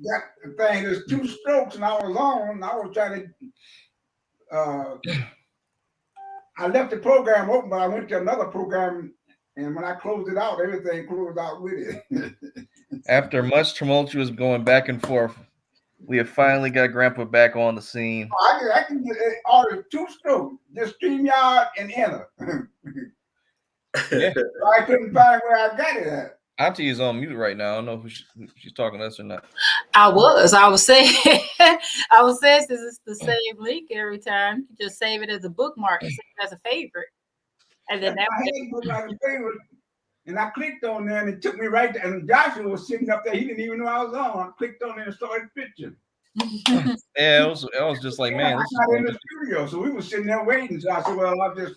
got the thing. There's 2 strokes, and I was on. And I was trying to. I left the program open, but I went to another program, and when I closed it out, everything closed out with it. After much tumultuous going back and forth, we have finally got Grandpa back on the scene. I can get order 2 strokes, just StreamYard and enter. Yeah. I couldn't find where I got it at. Auntie is on mute right now. I don't know if she's talking to us or not. I was saying, since it's the same link every time, you just save it as a bookmark, save it as a favorite, and then I had put like a favorite, and I clicked on there, and it took me right there. And Joshua was sitting up there; he didn't even know I was on. I clicked on there and started pitching. Yeah, I was just like, man, I'm not in the studio, so we were sitting there waiting. So I said, "Well, I'll just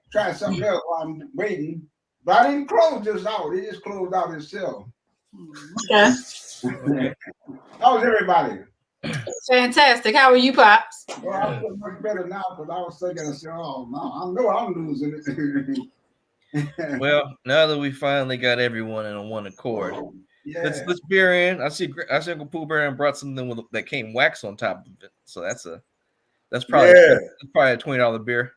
try something else while I'm waiting." But I didn't close this out; it just closed out itself. Okay. How's everybody? Fantastic. How are you, Pops? Well, I feel much better now because I was thinking, I said, "Oh, no, I know I'm losing it." Well, now that we finally got everyone in on one accord, let's beer in. I see Uncle Pooh Bear and brought something that came wax on top of it, so that's probably a $20 beer.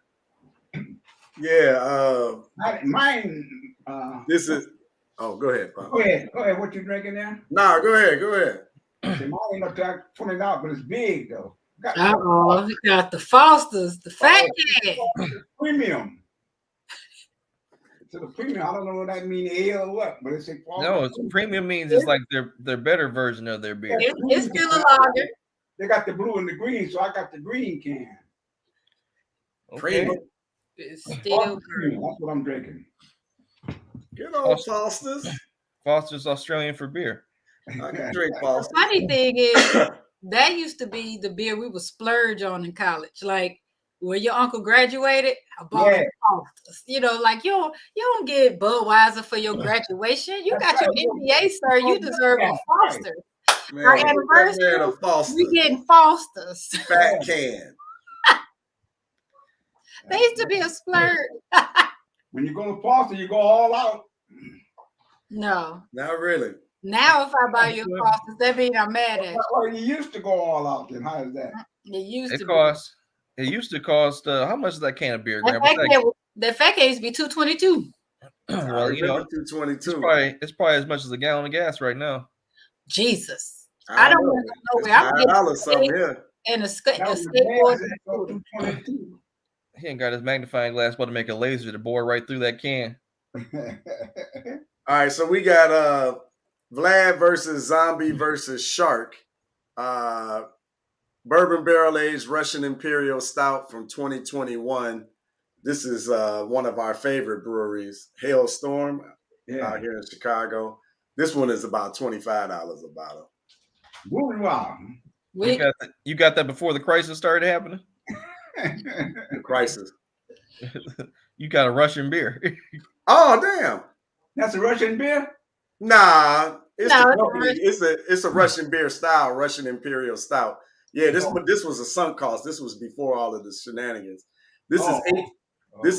Yeah. Mine. This is. Oh, go ahead, Pop. Go ahead. What you drinking there? Nah, go ahead. Mine ain't up to $20, but it's big though. You got the Fosters, the fat cat. Premium. To the premium, I don't know what that means, ale or what, but it's a no. It's premium means it's like their better version of their beer. It's still a lager. They got the blue and the green, so I got the green can. Okay. It's still premium. That's what I'm drinking. Good old Foster's. Foster's Australian for beer. I can drink Foster's. The funny thing is, that used to be the beer we would splurge on in college. Like, when your uncle graduated, I bought Foster's. You know, like you don't get Budweiser for your graduation. You got your MBA, sir. You deserve a Foster. Man, our anniversary, we getting Foster's. Fat can. They used to be a splurge. When you go to Foster, you go all out. No. Not really. Now, if I buy you a Foster's, that means I'm mad at you. Well, you used to go all out. Then how is that? It used to cost. How much is that can of beer? That fat can used to be $2.22. Well, you know, $2.22. It's probably as much as a gallon of gas right now. Jesus, I don't want to go nowhere. I'm $5 something here. And a skateboard. He ain't got his magnifying glass, but to make a laser to bore right through that can. All right, so we got Vlad versus Zombie versus Shark. Bourbon Barrel Aged Russian Imperial Stout from 2021. This is one of our favorite breweries, Hailstorm, out here in Chicago. This one is about $25 a bottle. Wow. You got that before the crisis started happening? The crisis. You got a Russian beer. Oh, damn. That's a Russian beer? Nah. It's a Russian beer style, Russian Imperial Stout. Yeah, this was a sunk cost. This was before all of the shenanigans. This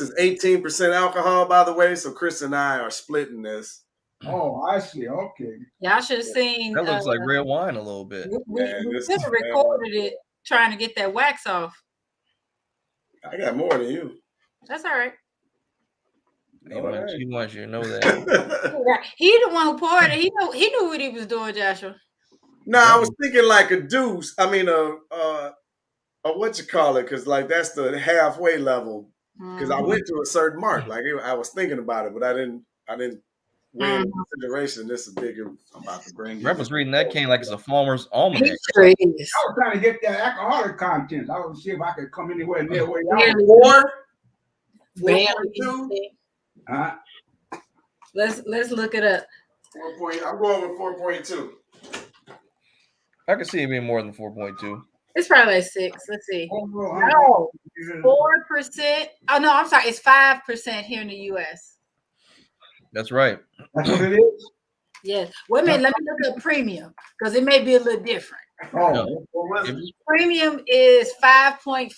is 18% alcohol, by the way. So Chris and I are splitting this. Oh, I see. Okay. Y'all should have seen. That looks like red wine a little bit. We should have recorded it trying to get that wax off. I got more than you. That's all right. He wants you to know that. He the one who poured it. He knew what he was doing, Joshua. No, I was thinking like a deuce. I mean, what you call it? Because like that's the halfway level. Because I went to a certain mark. Like I was thinking about it, but I didn't weigh in consideration. This is bigger. I'm about to bring. Rep was reading that can like it's a farmer's almanac. I was trying to get that alcoholic content. I was see if I could come anywhere near where y'all are. 4.2. Let's look it up. 4. I'm going with 4.2. I can see it being more than 4.2. It's probably like 6. Let's see. No, 4%. Oh no, I'm sorry. It's 5% here in the U.S. That's right. That's what it is. Yes. Wait a minute. Let me look up premium because it may be a little different. Oh, premium is 5.5%.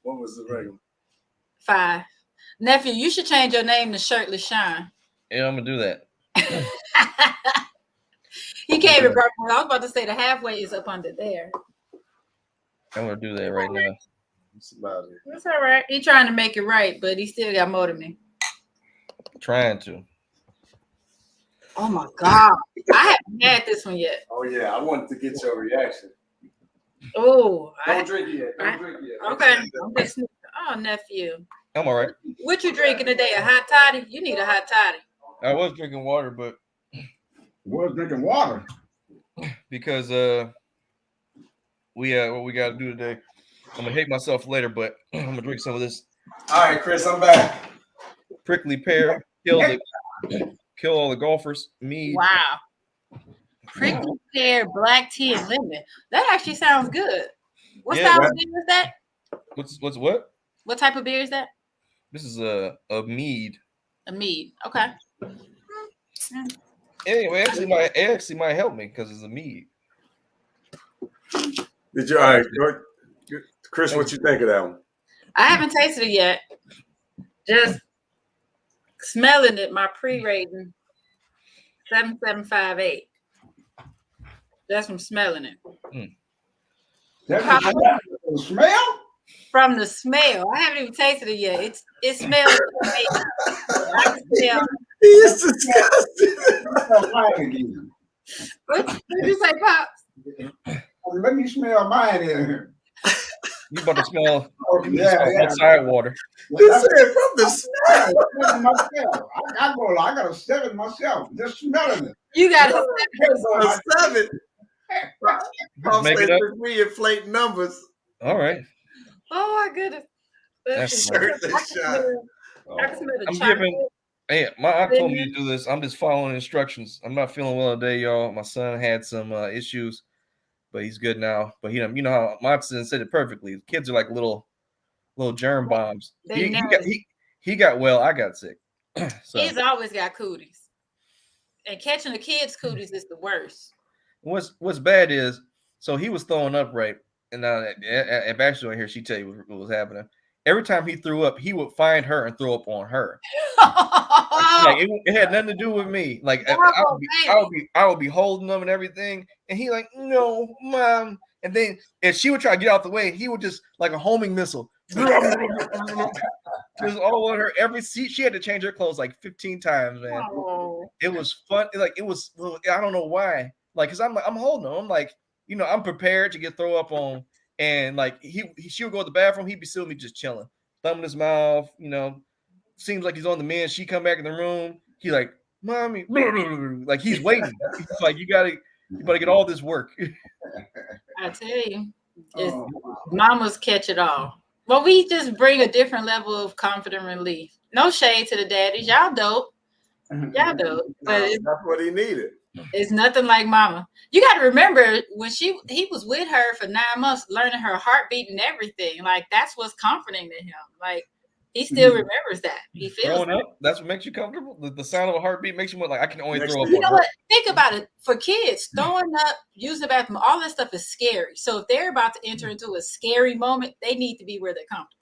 What was the regular? 5. Nephew, you should change your name to Shirtless Shine. Yeah, I'm gonna do that. He can't even burp. I was about to say the halfway is up under there. I'm gonna do that right now. That's about it. That's all right. He's trying to make it right, but he still got more than me. Trying to. Oh my God. I haven't had this one yet. Oh yeah, I wanted to get your reaction. Oh, Don't drink it yet. Don't drink it yet. Okay. I'm just, oh, nephew. I'm all right. What you drinking today? A hot toddy? You need a hot toddy. I was drinking water, but was drinking water because what we got to do today. I'm gonna hate myself later, but I'm gonna drink some of this. All right, Chris, I'm back. Prickly pear, kill all the golfers. Mead. Wow. Prickly pear, black tea, and lemon. That actually sounds good. What style of beer is that? What's what? What type of beer is that? This is a mead. A mead. Okay. Anyway, it actually might help me because it's a mead. Did you? All right, Chris, what you think of that one? I haven't tasted it yet. Just smelling it, my pre-rating 7758. That's from smelling it. Smell? From the smell. I haven't even tasted it yet. It smells amazing. I can smell. He's disgusting. What did you say, Pops? Let me smell mine in here. You about to smell Yeah. outside water. He said from the smell. Myself. I got a 7 myself. Just smelling it. You got a A 7. I'll Make say it up. we inflate numbers. All right. Oh my goodness. That's Shirt that shot. I can smell the I'm chocolate. giving. Hey, my aunt told me to do this. I'm just following instructions. I'm not feeling well today, y'all. My son had some issues, but he's good now. But you know how my son said it perfectly. Kids are like little germ bombs. He got well. I got sick. So He's always got cooties, and catching the kids' cooties is the worst. what's bad is so he was throwing up right, and at Bachelor here she tell you what was happening. Every time he threw up, he would find her and throw up on her. Like it had nothing to do with me. Like I would be holding them and everything, and he like, no, mom. And then if she would try to get out the way, he would just like a homing missile. Just all on her. She had to change her clothes like 15 times, man. Oh. It was fun. Like it was. I don't know why. Like, cause I'm holding him. I'm like, I'm prepared to get throw up on. And like she would go to the bathroom, he'd be still me just chilling, thumb in his mouth. Seems like he's on the mend. She come back in the room. He like, mommy, like he's waiting. He's like, you better get all this work. I tell you, mamas catch it all. Well, we just bring a different level of confident relief. No shade to the daddies, y'all dope. Y'all dope, but that's what he needed. It's nothing like mama. You got to remember when he was with her for 9 months, learning her heartbeat and everything. Like that's what's comforting to him. Like he still remembers that. He feels throwing up. That's what makes you comfortable. The sound of a heartbeat makes you want like I can only throw up. You know what? Think about it. For kids, throwing up, using the bathroom, all that stuff is scary. So if they're about to enter into a scary moment, they need to be where they're comfortable.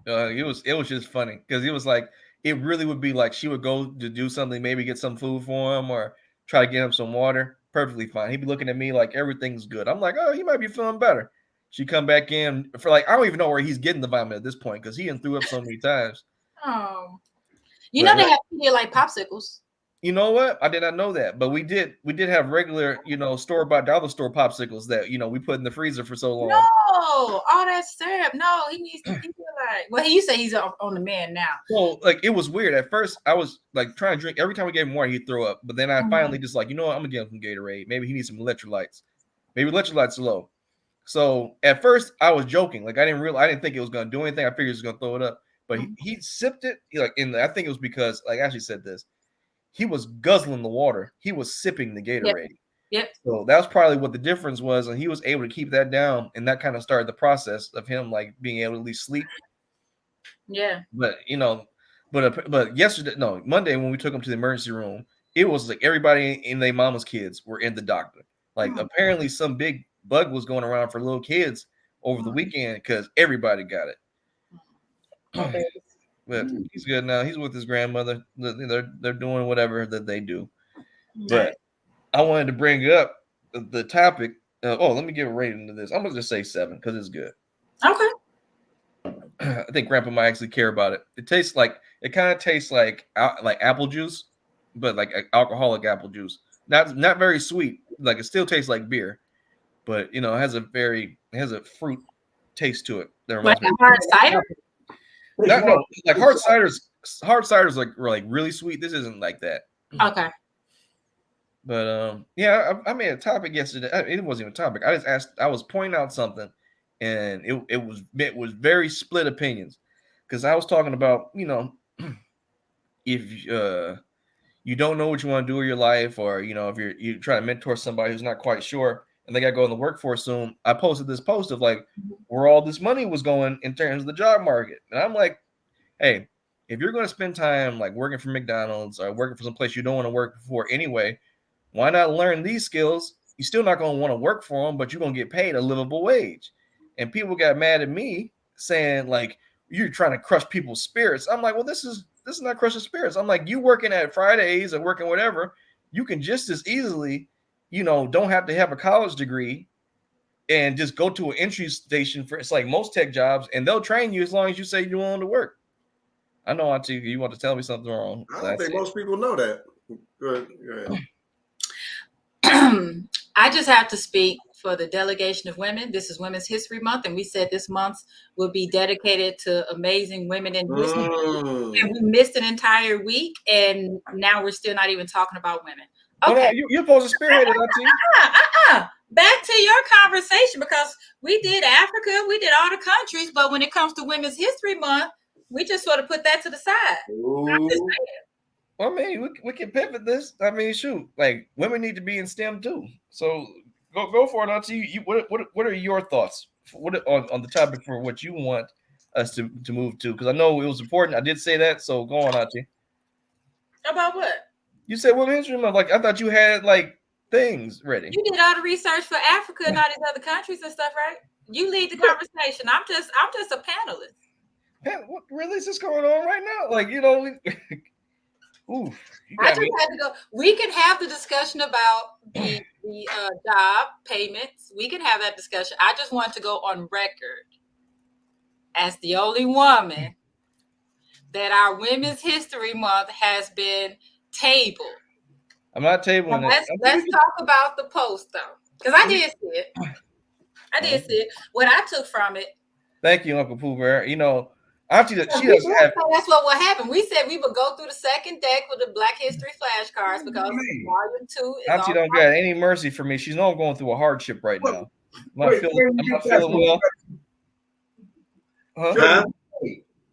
It was just funny because it was like. It really would be like she would go to do something, maybe get some food for him or try to get him some water. Perfectly fine. He'd be looking at me like everything's good. I'm like, oh, he might be feeling better. She come back in for like, I don't even know where he's getting the vomit at this point because he done threw up so many times. Oh, they have like popsicles. You know what? I did not know that, but we did have regular, store-bought dollar store popsicles that we put in the freezer for so long. No, all that syrup. No, he needs to be like. Well, you say he's on the mend now. So like it was weird. At first, I was like trying to drink. Every time we gave him water, he'd throw up. But then I finally just like, I'm gonna give him some Gatorade. Maybe he needs some electrolytes. Maybe electrolytes are low. So at first, I was joking. Like I didn't think it was gonna do anything. I figured he was gonna throw it up. But he sipped it. I think it was because like I actually said this. He was guzzling the water. He was sipping the Gatorade. Yep. So that was probably what the difference was, and he was able to keep that down, and that kind of started the process of him like being able to at least sleep. Yeah. But Monday when we took him to the emergency room, it was like everybody in their mama's kids were in the doctor. Like apparently some big bug was going around for little kids over the weekend because everybody got it. But he's good now. He's with his grandmother. They're doing whatever that they do. But I wanted to bring up the topic. Let me give a rating to this. I'm gonna just say 7 because it's good. Okay. I think Grandpa might actually care about it. It kind of tastes like apple juice, but like alcoholic apple juice. Not very sweet. Like it still tastes like beer, but it has a fruit taste to it. That reminds me of hard cider. No, like hard ciders. Hard ciders were really sweet. This isn't like that. Okay. But I made a topic yesterday. It wasn't even a topic. I just asked. I was pointing out something, and it was very split opinions, because I was talking about if you don't know what you want to do with your life, or if you're trying to mentor somebody who's not quite sure and they got to go in the workforce soon. I posted this post of like where all this money was going in terms of the job market, and I'm like, hey, if you're going to spend time like working for McDonald's or working for some place you don't want to work for anyway, why not learn these skills? You're still not going to want to work for them, but you're going to get paid a livable wage. And people got mad at me saying like, you're trying to crush people's spirits. I'm like, well, this is not crushing spirits. I'm like, you working at Fridays or working whatever, you can just as easily, don't have to have a college degree and just go to an entry station for, it's like most tech jobs, and they'll train you as long as you say you're willing to work. I know, Auntie, you want to tell me something wrong. I don't think most people know that. Go ahead. I just have to speak for the delegation of women. This is Women's History Month, and we said this month will be dedicated to amazing women in history. And we missed an entire week, and now we're still not even talking about women. Okay, well, you're supposed to spearhead it, Auntie. Back to your conversation, because we did Africa, we did all the countries, but when it comes to Women's History Month, we just sort of put that to the side. Well, I mean, we can pivot this. I mean, shoot, like women need to be in STEM too. So go for it, Auntie. What are your thoughts? On the topic for what you want us to move to? Because I know it was important. I did say that. So go on, Auntie. About what? You said Women's History Month. Like I thought you had like things ready. You did all the research for Africa and all these other countries and stuff, right? You lead the conversation. I'm just a panelist. What really is this going on right now? Like I just had to go. We can have the discussion about the job payments. We can have that discussion. I just want to go on record as the only woman that our Women's History Month has been tabled. I'm not tabling it. Let's talk about the post though, because I did see it. What I took from it. Thank you, Uncle Pooh Bear. Auntie, that's what will happen. We said we would go through the second deck with the Black History flashcards because Volume 2 is Auntie don't got any mercy for me. She's not going through a hardship right now. I'm not feeling well. Huh?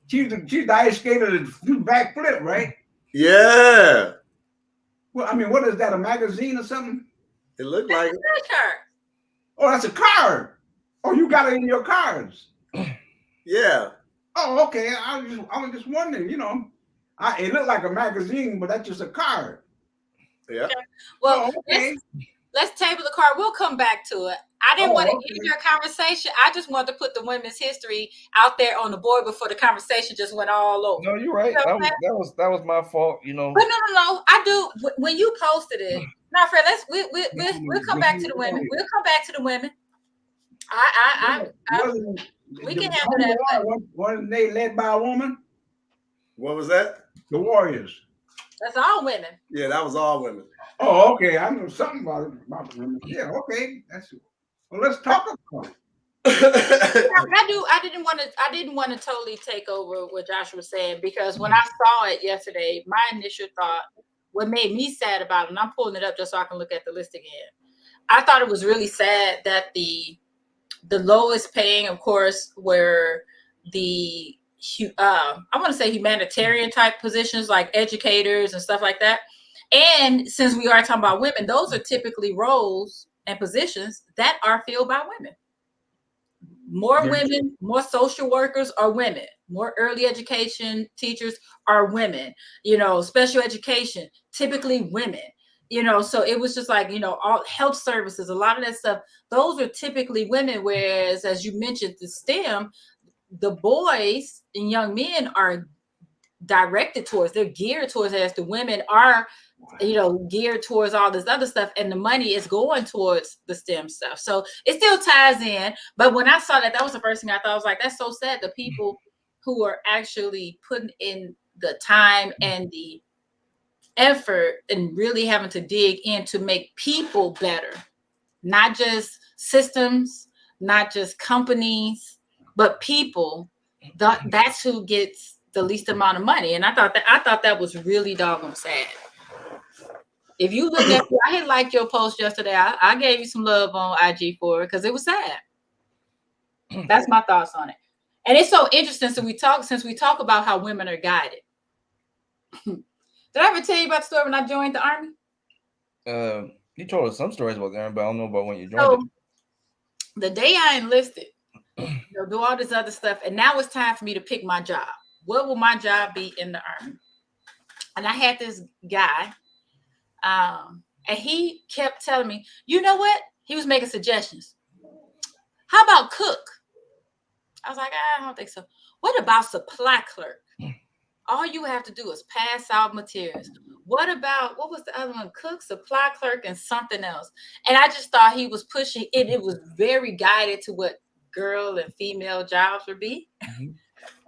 She's the ice skater that do backflip, right? Yeah. Well, I mean, what is that? A magazine or something? It looked like a card. Oh, that's a card. Oh, you got it in your cards. Yeah. Oh, okay. I was just wondering. It looked like a magazine, but that's just a card. Yeah. Well, let's table the card. We'll come back to it. I didn't want to end your conversation. I just wanted to put the women's history out there on the board before the conversation just went all over. No, you're right. That was my fault. But no. I do. When you posted it, no, Fred. We'll come back to the women. We'll come back to the women. We can handle that. Wasn't they led by a woman? What was that? The Warriors. That's all women. Yeah, that was all women. Oh, okay. I know something about women. Yeah, okay. Well, let's talk about it. I didn't want to totally take over what Joshua was saying, because when I saw it yesterday, my initial thought, what made me sad about it, and I'm pulling it up just so I can look at the list again. I thought it was really sad that the lowest paying, of course, were the I want to say humanitarian type positions like educators and stuff like that. And since we are talking about women, those are typically roles and positions that are filled by women. More women, more social workers are women. More early education teachers are women. Special education, typically women. So it was just like, all health services, a lot of that stuff, those are typically women. Whereas, as you mentioned, the STEM, the boys and young men are directed towards, they're geared towards, as the women are geared towards all this other stuff, and the money is going towards the STEM stuff. So it still ties in. But when I saw that was the first thing I thought. I was like, that's so sad. The people who are actually putting in the time and the effort and really having to dig in to make people better, not just systems, not just companies, but people. That's who gets the least amount of money. And I thought that was really doggone sad. If you look at, I had liked your post yesterday. I gave you some love on IG for it because it was sad. That's my thoughts on it. And it's so interesting. Since we talk about how women are guided. Did I ever tell you about the story when I joined the Army? You told us some stories about the Army, but I don't know about when you joined it. The day I enlisted, do all this other stuff, and now it's time for me to pick my job. What will my job be in the Army? And I had this guy. And he kept telling me, you know what? He was making suggestions. How about cook? I was like, I don't think so. What about supply clerk? All you have to do is pass out materials. What was the other one? Cook, supply clerk, and something else. And I just thought he was pushing it. It was very guided to what girl and female jobs would be. Mm-hmm.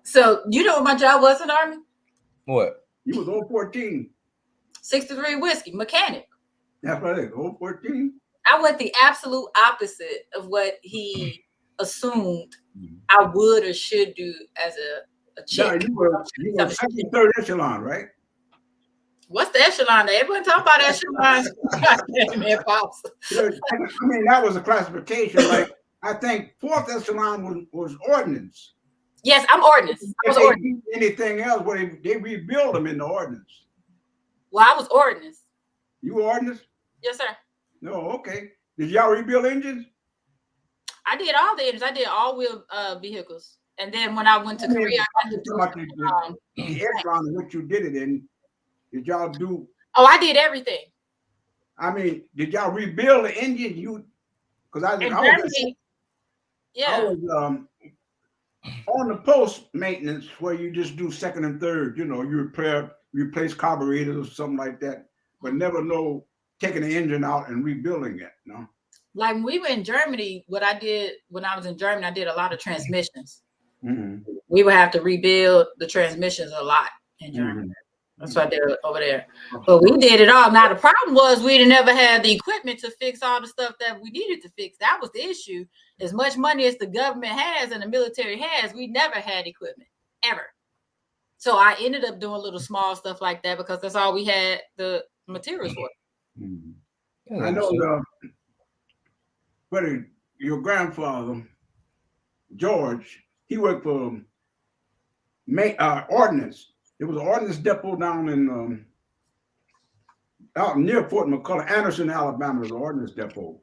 So you know what my job was in the Army? What? You was 014. 63 whiskey, mechanic. That's right, 014. I went the absolute opposite of what he assumed I would or should do as a chick. Yeah, you were second, third echelon, right? What's the echelon? Everyone talk about echelon. I mean, that was a classification. Like, I think fourth echelon was ordnance. Yes, I'm ordnance. I was ordnance. Anything else, they rebuild them in the ordnance. Well, I was ordnance. You were ordnance? Yes, sir. No, okay. Did y'all rebuild engines? I did all the engines. I did all-wheel vehicles. And then when I went to Korea, I had to do the echelon in which you did it in. Did y'all do? Oh, I did everything. I mean, did y'all rebuild the engine? I was on the post maintenance where you just do second and third. You replace carburetors or something like that, but never taking the engine out and rebuilding it. No. Like when we were in Germany, what I did when I was in Germany, I did a lot of transmissions. Mm-hmm. We would have to rebuild the transmissions a lot in Germany. Mm-hmm. That's what I did over there. But we did it all. Now, the problem was we didn't ever have the equipment to fix all the stuff that we needed to fix. That was the issue. As much money as the government has and the military has, we never had equipment, ever. So I ended up doing little small stuff like that because that's all we had the materials for. Mm-hmm. I know your grandfather, George, he worked for ordnance. It was an ordnance depot down in out near Fort McCullough, Anderson, Alabama, was an ordnance depot,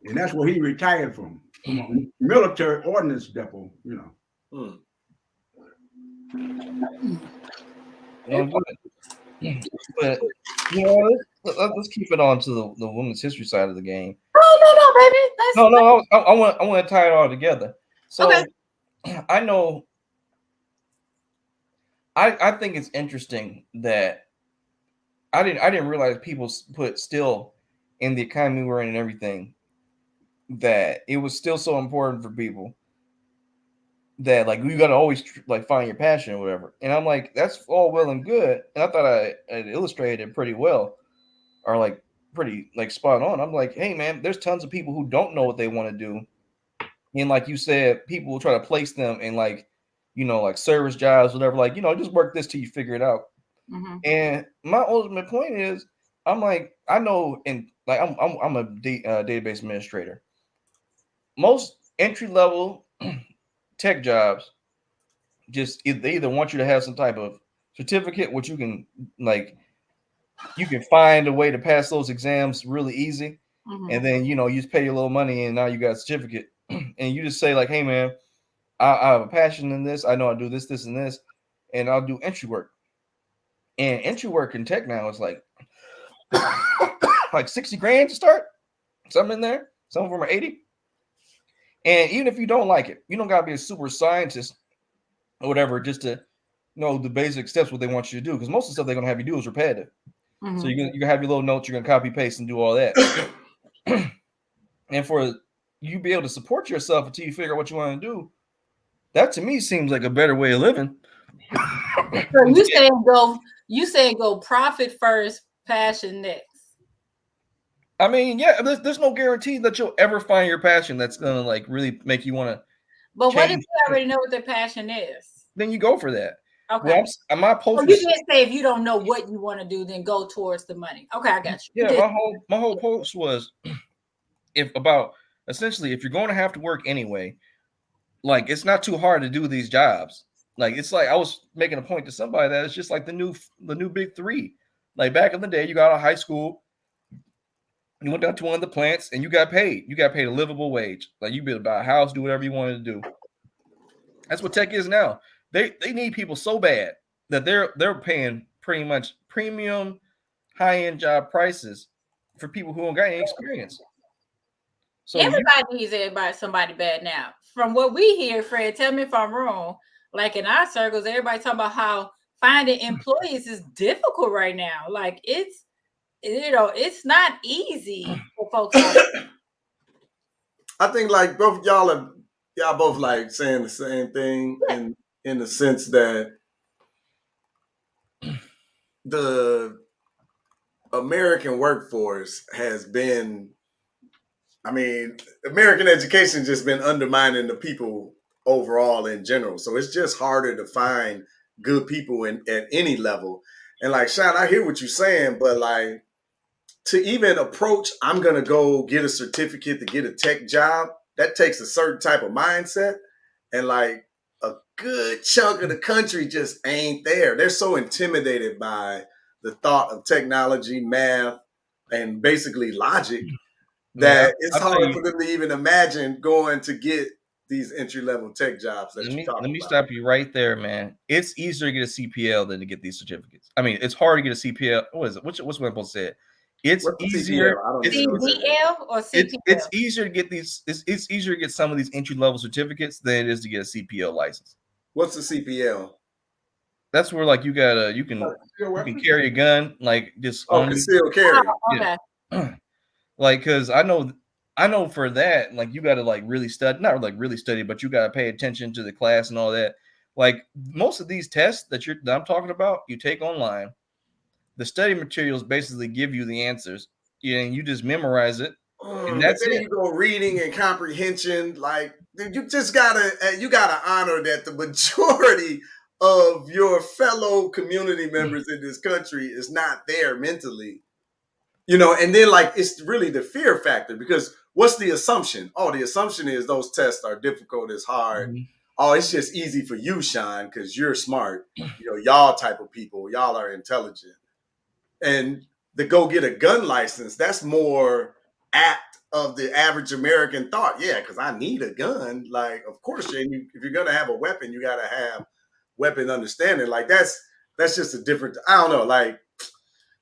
and that's where he retired from a military ordnance depot. But let's keep it on to the women's history side of the game. Oh no, baby. I want to tie it all together. So okay. I know. I think it's interesting that I didn't realize people put still in the economy we're in and everything that it was still so important for people that like you got to always like find your passion or whatever. And I'm like, that's all well and good. And I thought I illustrated it pretty well, or like pretty like spot on. I'm like, hey man, there's tons of people who don't know what they want to do, and like you said, people will try to place them in like, like service jobs, whatever. Like, just work this till you figure it out. Mm-hmm. And my ultimate point is, I'm like, I know, and like I'm a database administrator. Most entry level tech jobs they either want you to have some type of certificate, which you can find a way to pass those exams really easy, mm-hmm. and then you just pay a little money and now you got a certificate, and you just say like, hey man, I have a passion in this. I know I do this, this, and this, and I'll do entry work. And entry work in tech now is like like $60,000 to start. Some in there, some of them are 80. And even if you don't like it, you don't gotta be a super scientist or whatever just to know the basic steps what they want you to do. Because most of the stuff they're gonna have you do is repetitive. Mm-hmm. So you can have your little notes, you're gonna copy paste and do all that. And for you be able to support yourself until you figure out what you want to do, that to me seems like a better way of living. So you saying go profit first, passion next. I mean, yeah, there's no guarantee that you'll ever find your passion that's gonna like really make you want to. But what if you already know what their passion is? Then you go for that. Okay. Well, my post. You did say if you don't know what you want to do, then go towards the money. Okay, I got you. Yeah, my whole post was if you're going to have to work anyway, like it's not too hard to do these jobs. Like it's like I was making a point to somebody that it's just like the new big three. Like back in the day, you got out of high school, you went down to one of the plants, and you got paid. You got paid a livable wage. Like you build a house, do whatever you wanted to do. That's what tech is now. They need people so bad that they're paying pretty much premium, high-end job prices for people who don't got any experience. So everybody needs somebody bad now. From what we hear, Fred, tell me if I'm wrong. Like in our circles, everybody talking about how finding employees is difficult right now. Like it's not easy for folks. I think like both y'all both like saying the same thing in the sense that the American workforce has been, I mean, American education just been undermining the people overall in general. So it's just harder to find good people at any level. And like, Sean, I hear what you're saying, but like to even approach, I'm going to go get a certificate to get a tech job, that takes a certain type of mindset. And like a good chunk of the country just ain't there. They're so intimidated by the thought of technology, math, and basically logic that it's hard for them to even imagine going to get these entry-level tech jobs that you're talking about. Let me stop you right there, man. It's easier to get a CPL than to get these certificates. I mean, it's hard to get a CPL. What is it? What's what I'm supposed to say? It's easier. CDL or CPL? It's easier to get these. It's easier to get some of these entry-level certificates than it is to get a CPL license. What's the CPL? That's where like you can carry a gun, like just concealed carry. Okay. Yeah. Like, because I know for that, like you got to like really study, not like really study, but you got to pay attention to the class and all that. Like most of these tests that I'm talking about, you take online. The study materials basically give you the answers, and you just memorize it. And that's it. You go reading and comprehension. Like you just gotta honor that the majority of your fellow community members in this country is not there mentally. You know, and then like it's really the fear factor, because what's the assumption? Oh, the assumption is those tests are difficult, it's hard. Mm-hmm. Oh, it's just easy for you, Sean, because you're smart. You know, y'all type of people, y'all are intelligent. And to go get a gun license, that's more apt of the average American thought. Yeah, because I need a gun. Like, of course, if you're gonna have a weapon, you gotta have weapon understanding. Like that's just a different. I don't know. Like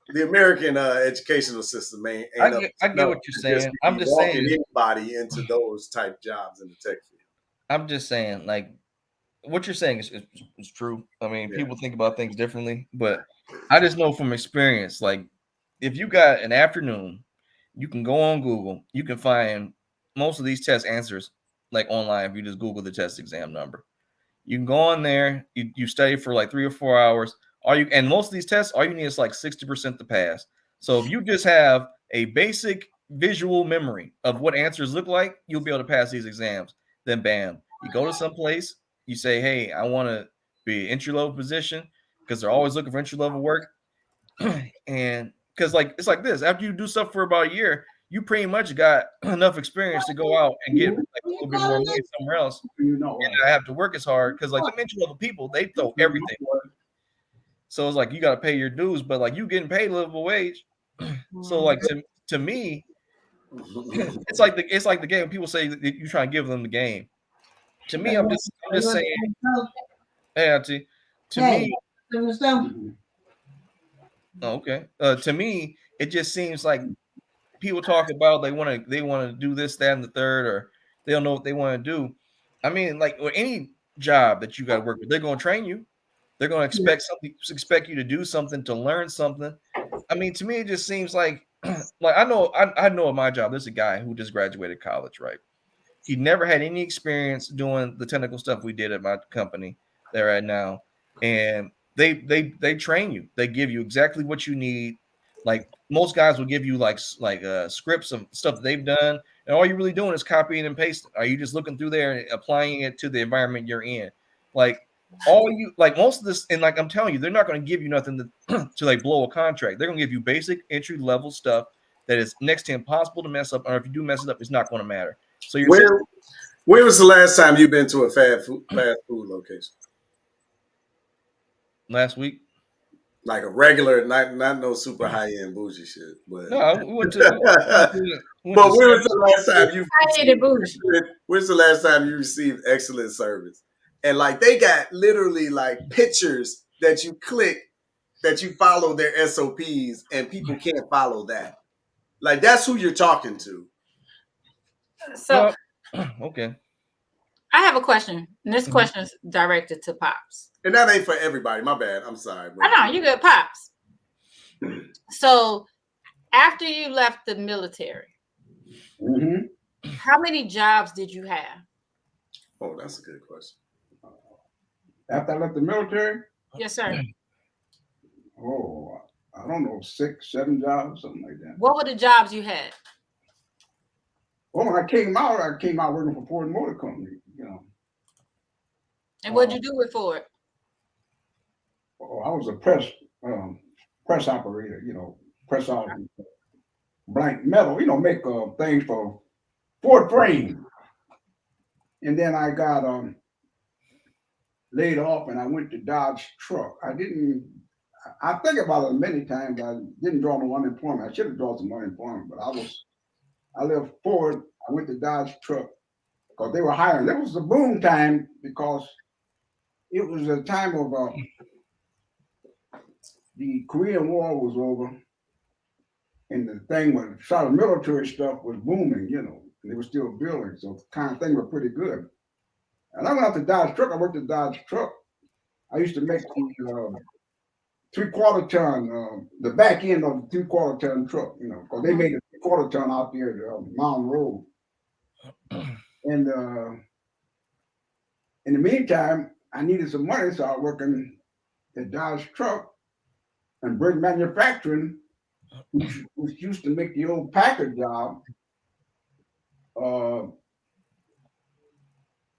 the American educational system, man. I get what you're saying. I'm just saying anybody into those type jobs in the tech field. I'm just saying, like what you're saying is true. I mean, people think about things differently, but I just know from experience, like if you got an afternoon, you can go on Google, you can find most of these test answers like online. If you just Google the test exam number, you can go on there, you study for like 3 or 4 hours. And most of these tests, all you need is like 60% to pass. So if you just have a basic visual memory of what answers look like, you'll be able to pass these exams. Then bam, you go to some place, you say, hey, I want to be an entry-level position, because they're always looking for entry-level work. And because like it's like this, after you do stuff for about a year, you pretty much got enough experience to go out and get like a little bit more money somewhere else. And I have to work as hard, because like the entry-level people, they throw everything. So it's like you got to pay your dues, but like you getting paid a livable wage. So like to me, it's like the game. People say that you try to give them the game. To me, I'm just saying, hey, Auntie, to me, okay. To me, it just seems like people talk about they want to do this, that, and the third, or they don't know what they want to do. I mean, like with any job that you got to work with, they're going to train you. They're going to expect you to do something, to learn something. I mean, to me, it just seems like I know at my job, there's a guy who just graduated college, right? He never had any experience doing the technical stuff we did at my company there at now, and they train you. They give you exactly what you need. Like most guys will give you like scripts of stuff that they've done, and all you're really doing is copying and pasting. Are you just looking through there and applying it to the environment you're in? Like most of this, and like I'm telling you, they're not going to give you nothing to to like blow a contract. They're going to give you basic entry level stuff that is next to impossible to mess up, or if you do mess it up, it's not going to matter. So you're when was the last time you've been to a fast food location? Last week. Like a regular, not no super high end bougie shit. But no, we went to. But when was the last time you? When's the last time you received excellent service? And like they got literally like pictures that you click that you follow their SOPs, and people can't follow that. Like that's who you're talking to. So, okay. I have a question. And this question is directed to Pops. And that ain't for everybody. My bad. I'm sorry. I know, you good, Pops. So, after you left the military, how many jobs did you have? Oh, that's a good question. After I left the military? Yes, sir. Oh, I don't know, 6, 7 jobs, something like that. What were the jobs you had? Well, when I came out working for Ford Motor Company, you know. And what'd you do it for? I was a press operator, you know, press out blank metal, you know, make things for Ford frame. And then I got laid off and I went to Dodge Truck. I think about it many times. I didn't draw no unemployment. I should have drawn some unemployment, but I left Ford. I went to Dodge Truck because they were hiring. It was a boom time because it was a time of the Korean War was over, and the thing was sort of military stuff was booming, you know, and they were still building, so the kind of thing was pretty good. And I went out to Dodge Truck. I worked at Dodge Truck. I used to make the 3/4 ton, the back end of the 3/4 ton truck, you know, because they made a 3/4 ton out there at Mountain Road. And in the meantime, I needed some money, so I was working at Dodge Truck and Briggs Manufacturing, which used to make the old Packard job.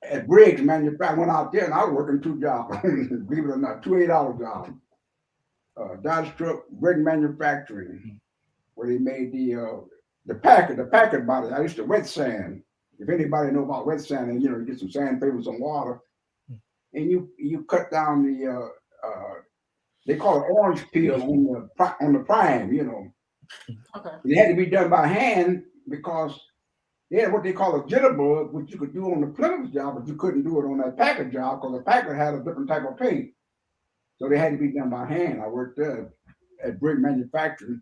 At Briggs Manufacturing, I went out there and I was working 2 jobs, believe it or not, 2 8-hour jobs. Dodge Truck, Briggs Manufacturing, where they made the Packard body. I used to wet sand. If anybody know about wet sanding, you know, you get some sandpaper, some water, and you cut down the they call it orange peel on the prime, you know. Okay. It had to be done by hand because they had what they call a jitterbug, which you could do on the Plymouth job, but you couldn't do it on that Packard job because the Packard had a different type of paint. So they had to be done by hand. I worked there at Briggs Manufacturing.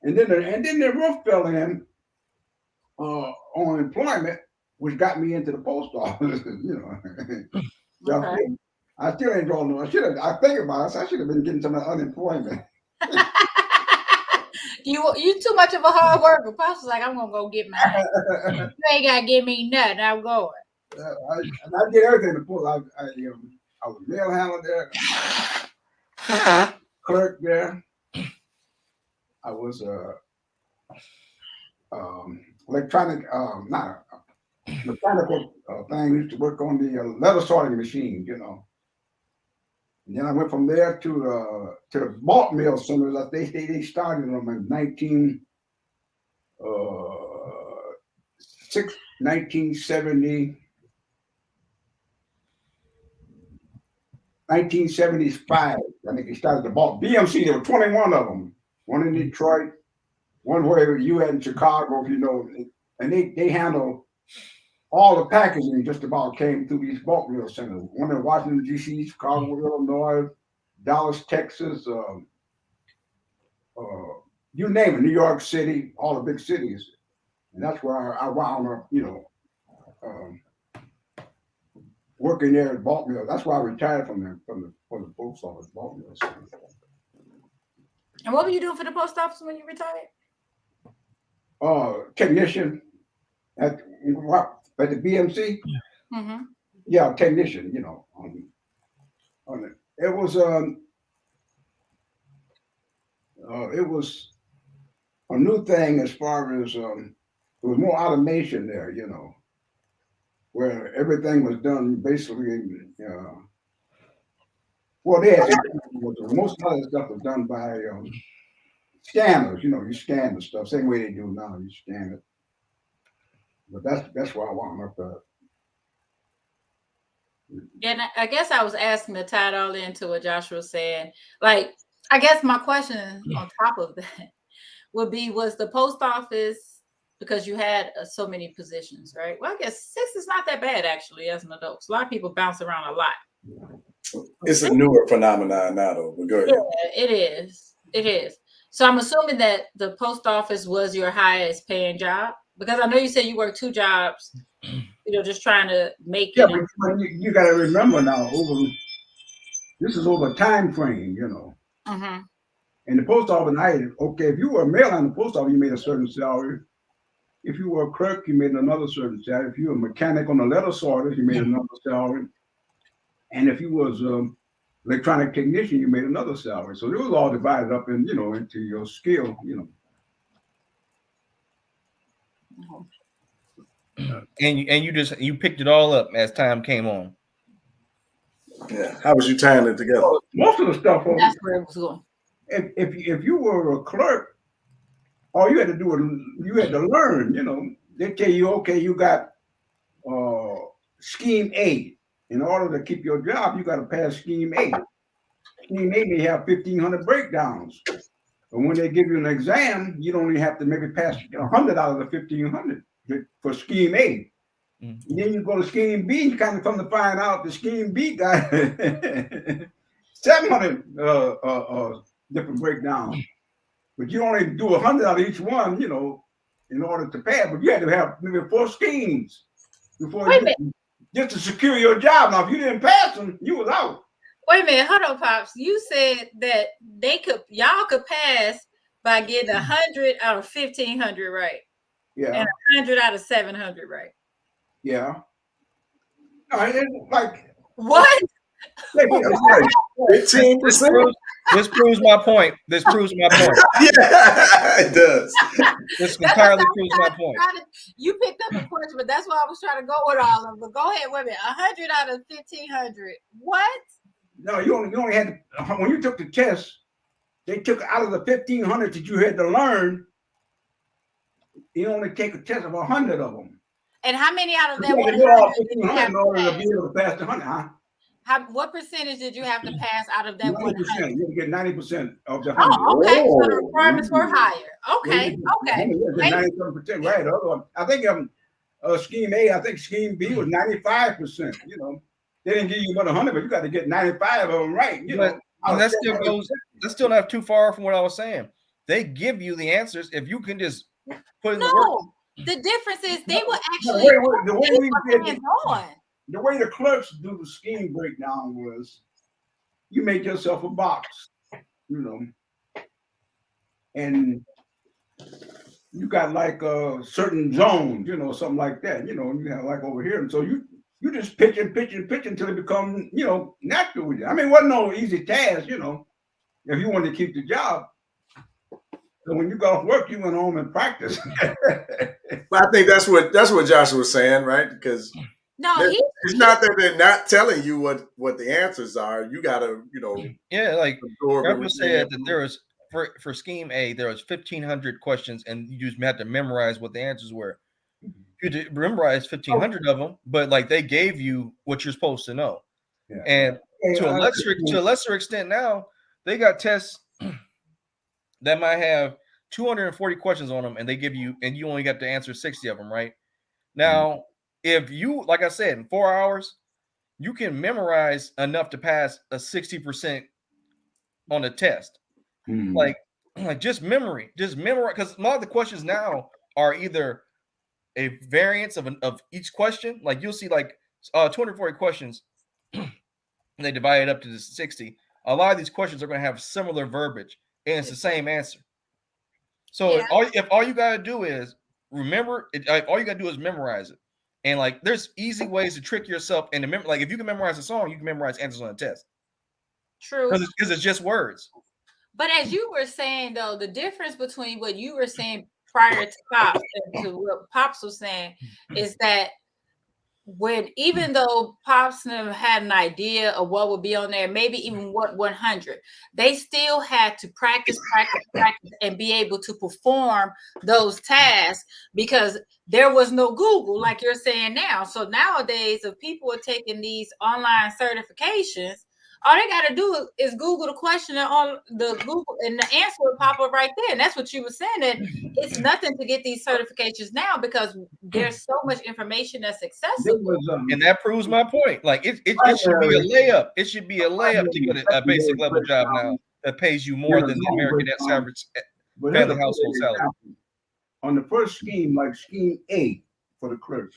And then the roof fell in on employment, which got me into the post office, you know. So okay. I still ain't drawing no. I think about it, I should have been getting some unemployment. You too much of a hard worker. Pops was like, I'm gonna go get mine. You ain't gotta give me nothing. I'm going. I did everything to pull. I was a mail handler there, clerk there. I was electronic, not mechanical thing. Used to work on the leather sorting machine, you know. And then I went from there to the bulk mill centers. They started them in 1970, 1975. I think they started the bulk BMC. There were 21 of them. One in Detroit, one where you had in Chicago, you know, and they handle all the packaging just about came through these bulk mill centers. One in Washington, D.C., Chicago, Illinois, Dallas, Texas, you name it, New York City, all the big cities. And that's where I wound up, you know, working there at bulk mill. That's why I retired from the post office bulk mill. And what were you doing for the post office when you retired? Technician at the BMC. Mm-hmm. Yeah, technician. You know, on it. It was a new thing as far as there was more automation there. You know, where everything was done basically. Well, they had most of the stuff was done by scanners. You know, you scan the stuff same way they do now. You scan it. But that's why I want up there. And I guess I was asking to tie it all into what Joshua was saying. Like, I guess my question on top of that would be, was the post office, because you had so many positions, right? Well, I guess 6 is not that bad, actually, as an adult. A lot of people bounce around a lot. It's a newer phenomenon now, though. But go ahead. Yeah, it is. It is. So I'm assuming that the post office was your highest paying job, because I know you said you worked 2 jobs, you know, just trying to make Yeah, it. but you got to remember now, this is over time frame, you know. Mm-hmm. And the post office, okay, if you were a mail on the post office, you made a certain salary. If you were a clerk, you made another certain salary. If you were a mechanic on the letter sorters, you made another salary. And if you was electronic technician, you made another salary. So it was all divided up in, you know, into your skill, you know. And you picked it all up as time came on. Yeah. How was you tying it together? Most of the stuff. That's where it was going. If you were a clerk, all you had to do was you had to learn. You know, they tell you, okay, you got scheme A. In order to keep your job, you got to pass scheme A. Scheme A may have 1,500 breakdowns, but when they give you an exam, you only have to maybe pass 100 out of the 1,500 for scheme A. Mm-hmm. And then you go to scheme B, you kind of come to find out the scheme B got 700 different breakdowns. But you only do 100 out of each one, you know, in order to pass. But you had to have maybe 4 schemes before just to secure your job. Now, if you didn't pass them, you was out. Wait a minute, hold on, Pops. You said that y'all could pass by getting 100 out of 1,500 right. Yeah. And 100 out of 700 right. Yeah. Like what? 15%. This proves my point. Yeah, it does. This entirely proves my point. You picked up a question, but that's why I was trying to go with all of them. But go ahead, wait a minute. 100 out of 1,500. What? No, you only had to, when you took the test, they took out of the 1,500 that you had to learn. You only take a test of 100 of them. And how many out of that 100 in order to be able to pass the 100, huh? What percentage did you have to pass out of that 90%. 100? You get 90% of the 100. Oh, okay. So the requirements were higher. Okay. Okay. 97%, right? I think scheme A, I think scheme B was 95%. You know, they didn't give you but 100, but you got to get 95 of them right. You know, that's still not too far from what I was saying. They give you the answers if you can just put in the work. The difference is they will actually the way the clerks do the scheme breakdown was you make yourself a box, you know, and you got like certain zones, you know, something like that, you know, you have like over here. And so you just pitch until it becomes, you know, natural with you. I mean, it wasn't no easy task, you know, if you wanted to keep the job. So when you got off work, you went home and practiced. But I think that's what Joshua was saying, right? Because it's not that they're not telling you what the answers are. You gotta, you know. Yeah, like Joshua said that there was for scheme A, there was 1,500 questions, and you just had to memorize what the answers were. You had to memorize 1,500 of them, but like they gave you what you're supposed to know. Yeah. And to a lesser extent, now they got tests that might have 240 questions on them, and they give you, and you only got to answer 60 of them, right? Now, if you, like I said, in 4 hours, you can memorize enough to pass a 60% on a test. Like just memorize, because a lot of the questions now are either a variance of each question. Like you'll see like 240 questions, and they divide it up to the 60. A lot of these questions are going to have similar verbiage. and it's the same answer. So if all you gotta do is remember it, like, all you gotta do is memorize it. And like there's easy ways to trick yourself and remember, like if you can memorize a song, you can memorize answers on a test. True. Because it's just words. But as you were saying though, the difference between what you were saying prior to Pops and to what Pops was saying is that even though Pops had an idea of what would be on there, maybe even what 100, they still had to practice, and be able to perform those tasks because there was no Google like you're saying now. So nowadays, if people are taking these online certifications, all they got to do is Google the question on the Google, and the answer will pop up right there. And that's what you were saying, that it's nothing to get these certifications now because there's so much information that's accessible. And that proves my point. Like it should be a layup. It should be a layup to get a basic level job now that pays you more than the American average family household salary. On the first scheme, like scheme A for the clerks,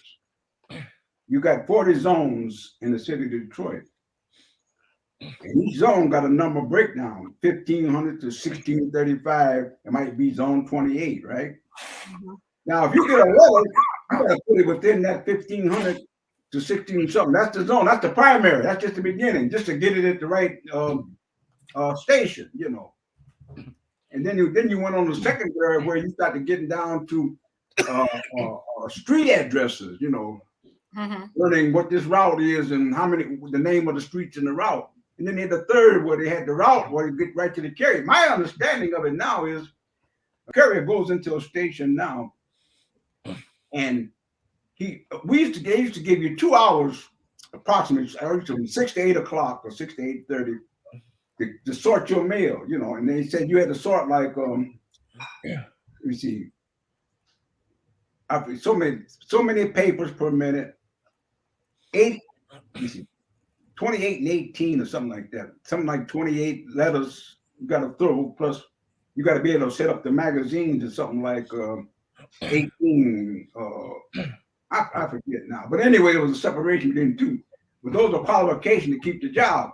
you got 40 zones in the city of Detroit. And each zone got a number breakdown, 1500 to 1635. It might be zone 28, right? Mm-hmm. Now, if you get a letter, you got to put it within that 1500 to 16 something. That's the zone. That's the primary. That's just the beginning, just to get it at the right station, you know. And then you went on the secondary where you started getting down to street addresses, you know, learning what this route is and the name of the streets in the route. And then they had the third where they had the route where you get right to the carrier. My understanding of it now is a carrier goes into a station now, and they used to give you 2 hours approximately 6 to 8 o'clock or 6 to 8:30 to sort your mail, you know. And they said you had to sort like let me see, so many papers per minute, 28 and 18 or something like that. Something like 28 letters you got to throw, plus you got to be able to set up the magazines or something like 18. I forget now. But anyway, there was a separation between the two. But those are qualifications to keep the job.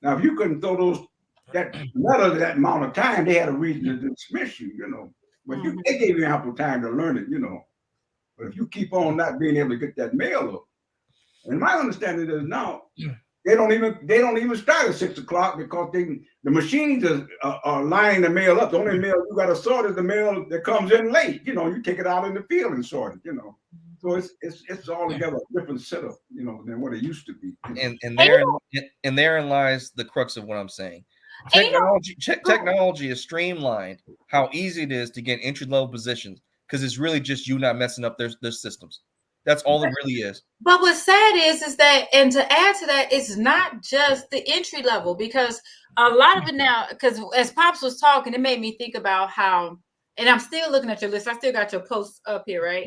Now, if you couldn't throw that letter that amount of time, they had a reason to dismiss you, you know. But they gave you ample time to learn it, you know. But if you keep on not being able to get that mail up, and my understanding is now they don't even start at 6 o'clock because the machines are lining the mail up. The only mail you got to sort is the mail that comes in late. You know, you take it out in the field and sort it. You know, so it's altogether a different setup, you know, than what it used to be. And therein lies the crux of what I'm saying. Technology is streamlined how easy it is to get entry level positions because it's really just you not messing up their systems. That's all it really is. But what's sad is that, and to add to that, it's not just the entry level, because a lot of it now, because as Pops was talking, it made me think about how, and I'm still looking at your list. I still got your posts up here, right?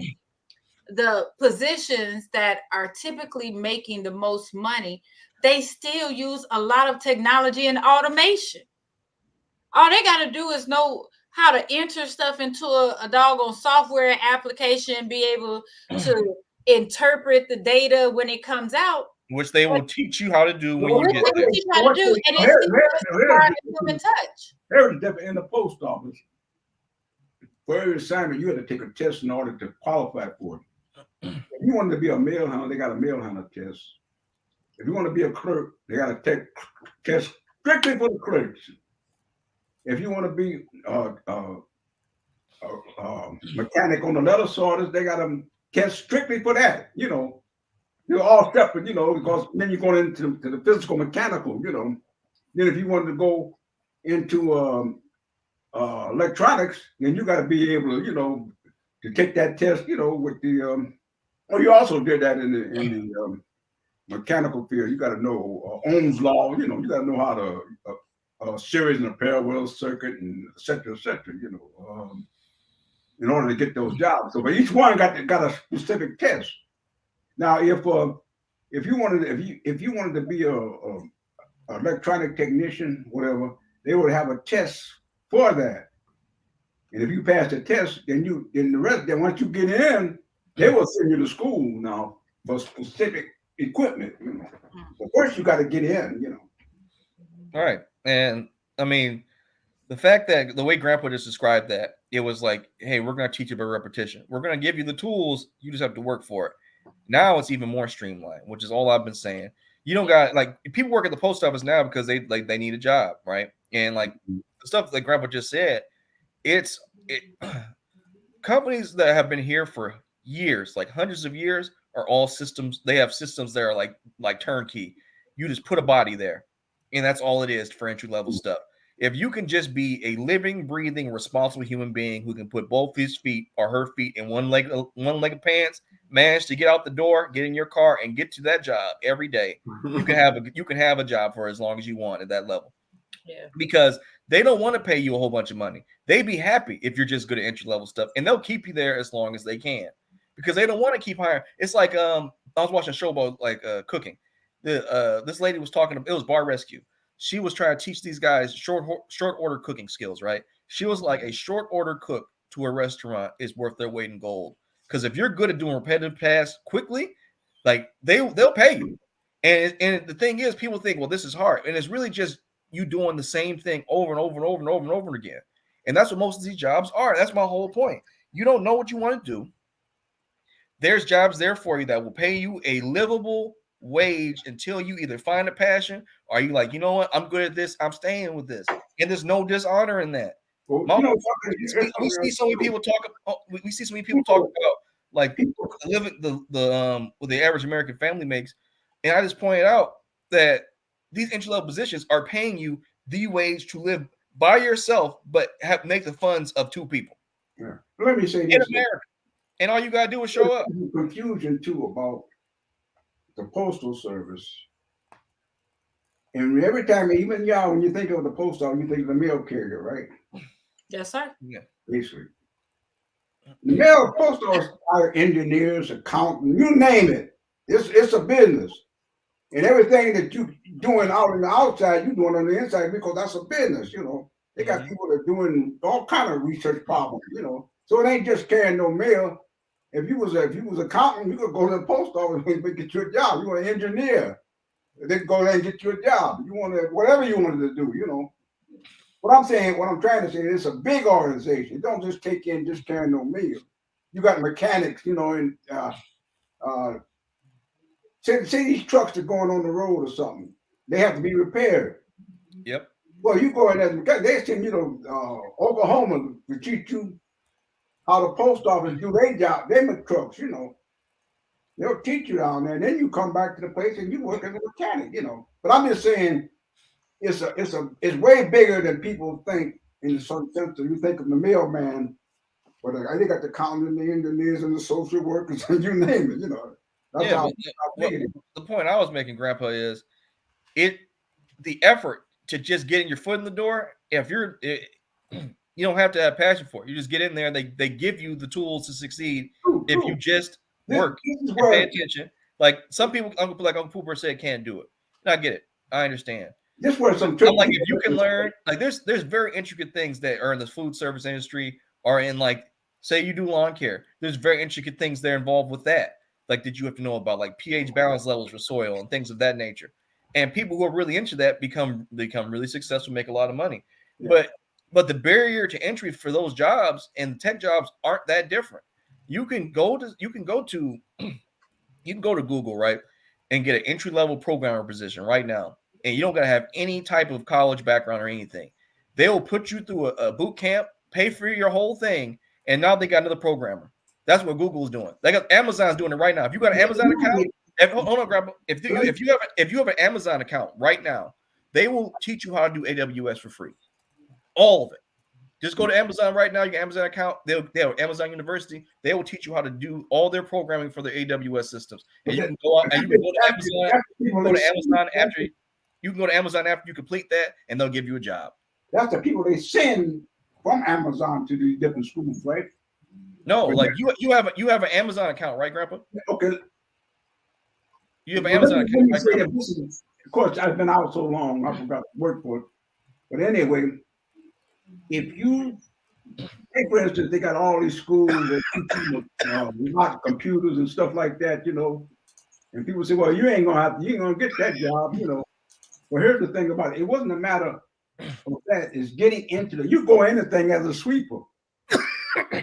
The positions that are typically making the most money, they still use a lot of technology and automation. All they got to do is know how to enter stuff into a doggone software application, be able to interpret the data when it comes out, which they will teach you how to do when you get there. Teach you how to do, and it's human touch. There's different in the post office. For every assignment, you had to take a test in order to qualify for it. If you wanted to be a mail handler, they got a mail handler test. If you want to be a clerk, they got a test strictly for the clerks. If you want to be mechanic on the letter sorters, they got a test strictly for that. You know, you're all separate. You know, because then you're going into the physical, mechanical. You know, then if you wanted to go into electronics, then you got to be able to, you know, to take that test. You know, with the you also did that in the mechanical field. You got to know Ohm's law. You know, you got to know how to series and a parallel circuit and et cetera, you know, in order to get those jobs. So, but each one got a specific test. Now, if you wanted to be a electronic technician, whatever, they would have a test for that. And if you pass the test, then once you get in, they will send you to school now for specific equipment. You know, but first you got to get in. You know. All right. And I mean, The fact that the way Grandpa just described that, it was like, hey, we're going to teach you by repetition. We're going to give you the tools. You just have to work for it. Now it's even more streamlined, which is all I've been saying. You don't got like people work at the post office now because they need a job, right? And like the stuff that Grandpa just said, it companies that have been here for years, like hundreds of years, are all systems. They have systems that are like turnkey. You just put a body there, and that's all it is for entry level stuff. If you can just be a living, breathing, responsible human being who can put both his feet or her feet in one leg of pants, manage to get out the door, get in your car, and get to that job every day, you can have a job for as long as you want at that level. Yeah. Because they don't want to pay you a whole bunch of money. They'd be happy if you're just good at entry level stuff, and they'll keep you there as long as they can because they don't want to keep hiring. It's like I was watching a show about like cooking. This lady was talking. It was Bar Rescue. She was trying to teach these guys short order cooking skills. Right? She was like, a short order cook to a restaurant is worth their weight in gold. Because if you're good at doing repetitive tasks quickly, like they'll pay you. And the thing is, people think, well, this is hard, and it's really just you doing the same thing over and over and over and over and over again. And that's what most of these jobs are. That's my whole point. You don't know what you want to do. There's jobs there for you that will pay you a livable wage until you either find a passion or you like, you know what, I'm good at this, I'm staying with this. And there's no dishonor in that. Well, we see so many people talk. We see so many people talk about like living what the average American family makes, and I just pointed out that these entry level positions are paying you the wage to live by yourself, but make the funds of two people. Yeah. Let me say in this. America, and all you gotta do is show up. Confusion too about the postal service. And every time, even y'all, when you think of the post office, you think of the mail carrier, right? Yes, sir. Yeah. Basically. The mail post office are engineers, accountants, you name it. It's a business. And everything that you doing out on the outside, you doing on the inside because that's a business, you know. They got people that are doing all kind of research problems, you know. So it ain't just carrying no mail. If you was accountant, you could go to the post office and get you a job. You want an engineer, they could go there and get you a job. You want to whatever you wanted to do, you know. What I'm trying to say, it's a big organization. It don't just take in just carrying no mail. You got mechanics, you know, and say these trucks are going on the road or something. They have to be repaired. Yep. Well, you go in as a mechanic. They send you to Oklahoma to teach you how the post office do their job. They make trucks, you know. They'll teach you down there, and then you come back to the place and you work as a mechanic, you know. But I'm just saying, it's way bigger than people think in some sense. You think of the mailman, but they got the accountant, the engineers, and the social workers, and you name it, you know. That's how big it is. The point I was making, Grandpa, is the effort to just getting your foot in the door. If you don't have to have passion for it. You just get in there and they give you the tools to succeed if you just work and pay attention. Like some people, like Uncle Pooper said, can't do it. And I get it. I understand. This where some I'm like, if you can learn, like there's very intricate things that are in the food service industry or in like, say you do lawn care. There's very intricate things that are involved with that. Like, did you have to know about like pH balance levels for soil and things of that nature? And people who are really into that become really successful, make a lot of money. Yeah. But the barrier to entry for those jobs and tech jobs aren't that different. You can go to Google, right, and get an entry level programmer position right now, and you don't gotta have any type of college background or anything. They will put you through a boot camp, pay for your whole thing, and now they got another programmer. That's what Google is doing. They got Amazon's doing it right now. If you got an Amazon account, hold on, Grandpa. If you have an Amazon account right now, they will teach you how to do AWS for free. All of it. Just go to Amazon right now. Your Amazon account. They'll Amazon University. They will teach you how to do all their programming for their AWS systems. And you can go out and you can go to Amazon. You can go to Amazon after you complete that, and they'll give you a job. That's the people they send from Amazon to these different schools, right? No, like you have an Amazon account, right, Grandpa? Okay. You have an Amazon account, right, of course, I've been out so long, I forgot to work for it. But anyway, if you take, for instance, they got all these schools that teach you lots of computers and stuff like that, you know. And people say, well, you ain't gonna get that job, you know. Well, here's the thing about it. It wasn't a matter of that is getting into you go anything as a sweeper.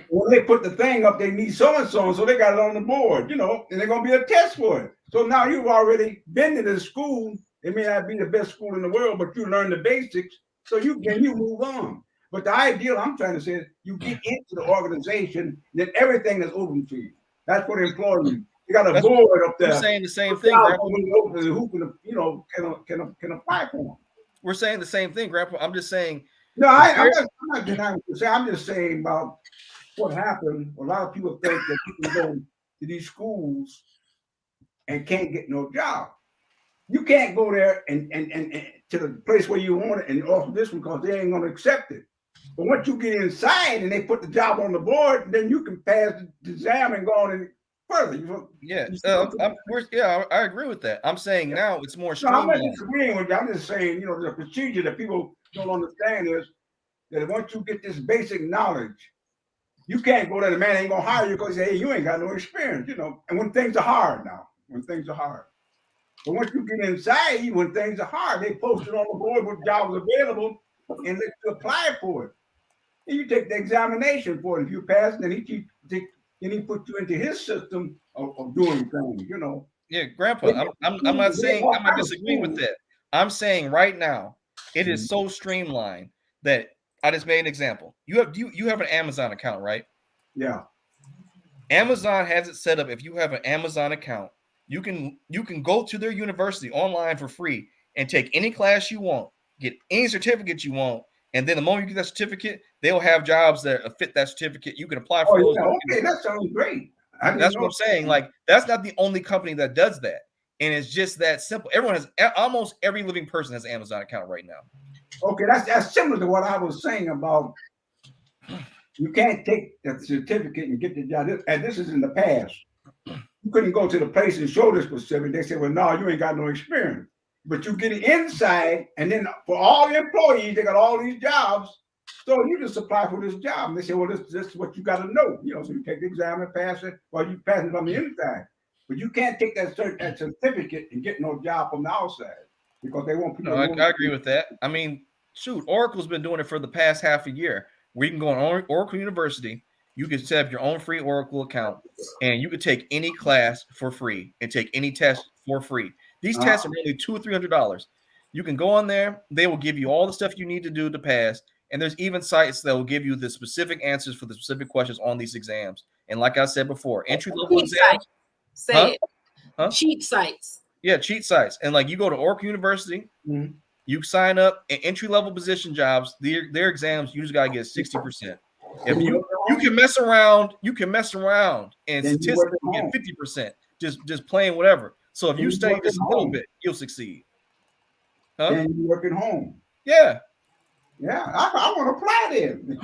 When they put the thing up, they need so and so they got it on the board, and they're gonna be a test for it. So now you've already been to the school. It may not be the best school in the world, but you learn the basics, so you move on. But the ideal I'm trying to say is you get into the organization, then everything is open to you. That's what employees. You got a board up there. We're saying the same thing, Grandpa. Who can apply for them. We're saying the same thing, Grandpa. I'm just saying. No, I'm not denying what you're saying. I'm just saying about what happened. A lot of people think that you can go to these schools and can't get no job. You can't go there and to the place where you want it and offer this one because they ain't going to accept it. But once you get inside and they put the job on the board, then you can pass the exam and go on and further. I agree with that. I'm saying now it's more streamlined. No, I'm not disagreeing with you. I'm just saying, the procedure that people don't understand is that once you get this basic knowledge, you can't go there. The man ain't gonna hire you because hey, you ain't got no experience, And when things are hard but once you get inside, when things are hard, they post it on the board with jobs available and let you apply for it. And you take the examination for it. If you pass, then he put you into his system of doing things, Yeah, Grandpa. I'm not saying I'm not disagreeing with that. I'm saying right now it is so streamlined that I just made an example. You have an Amazon account, right? Yeah. Amazon has it set up. If you have an Amazon account, you can go to their university online for free and take any class you want, get any certificate you want, and then the moment you get that certificate, they'll have jobs that fit that certificate. You can apply for those. Yeah, okay, that sounds great. That's what I'm saying. Like, that's not the only company that does that. And it's just that simple. Everyone has, almost every living person has an Amazon account right now. Okay, that's similar to what I was saying about you can't take the certificate and get the job. And this is in the past. You couldn't go to the place and show this specific. They said, well, no, you ain't got no experience. But you get inside, and then for all the employees, they got all these jobs. So you just apply for this job. And they say, well, this is what you got to know. So you take the exam and pass it, or you pass it on the inside. But you can't take that certificate and get no job from the outside because they want people. No, I agree with that. I mean, shoot, Oracle's been doing it for the past half a year. We can go on Oracle University. You can set up your own free Oracle account, and you can take any class for free and take any test for free. These tests are only $200 or $300. You can go on there. They will give you all the stuff you need to do to pass. And there's even sites that will give you the specific answers for the specific questions on these exams. And like I said before, entry-level exams. Cheat sites. Yeah, cheat sites. And like you go to Oracle University, you sign up in entry-level position jobs, their exams, you just got to get 60%. If you can mess around, and statistics you get 50%, just playing whatever. So if you study just a little bit, you'll succeed. And you work at home. Yeah. Yeah, I want to apply then.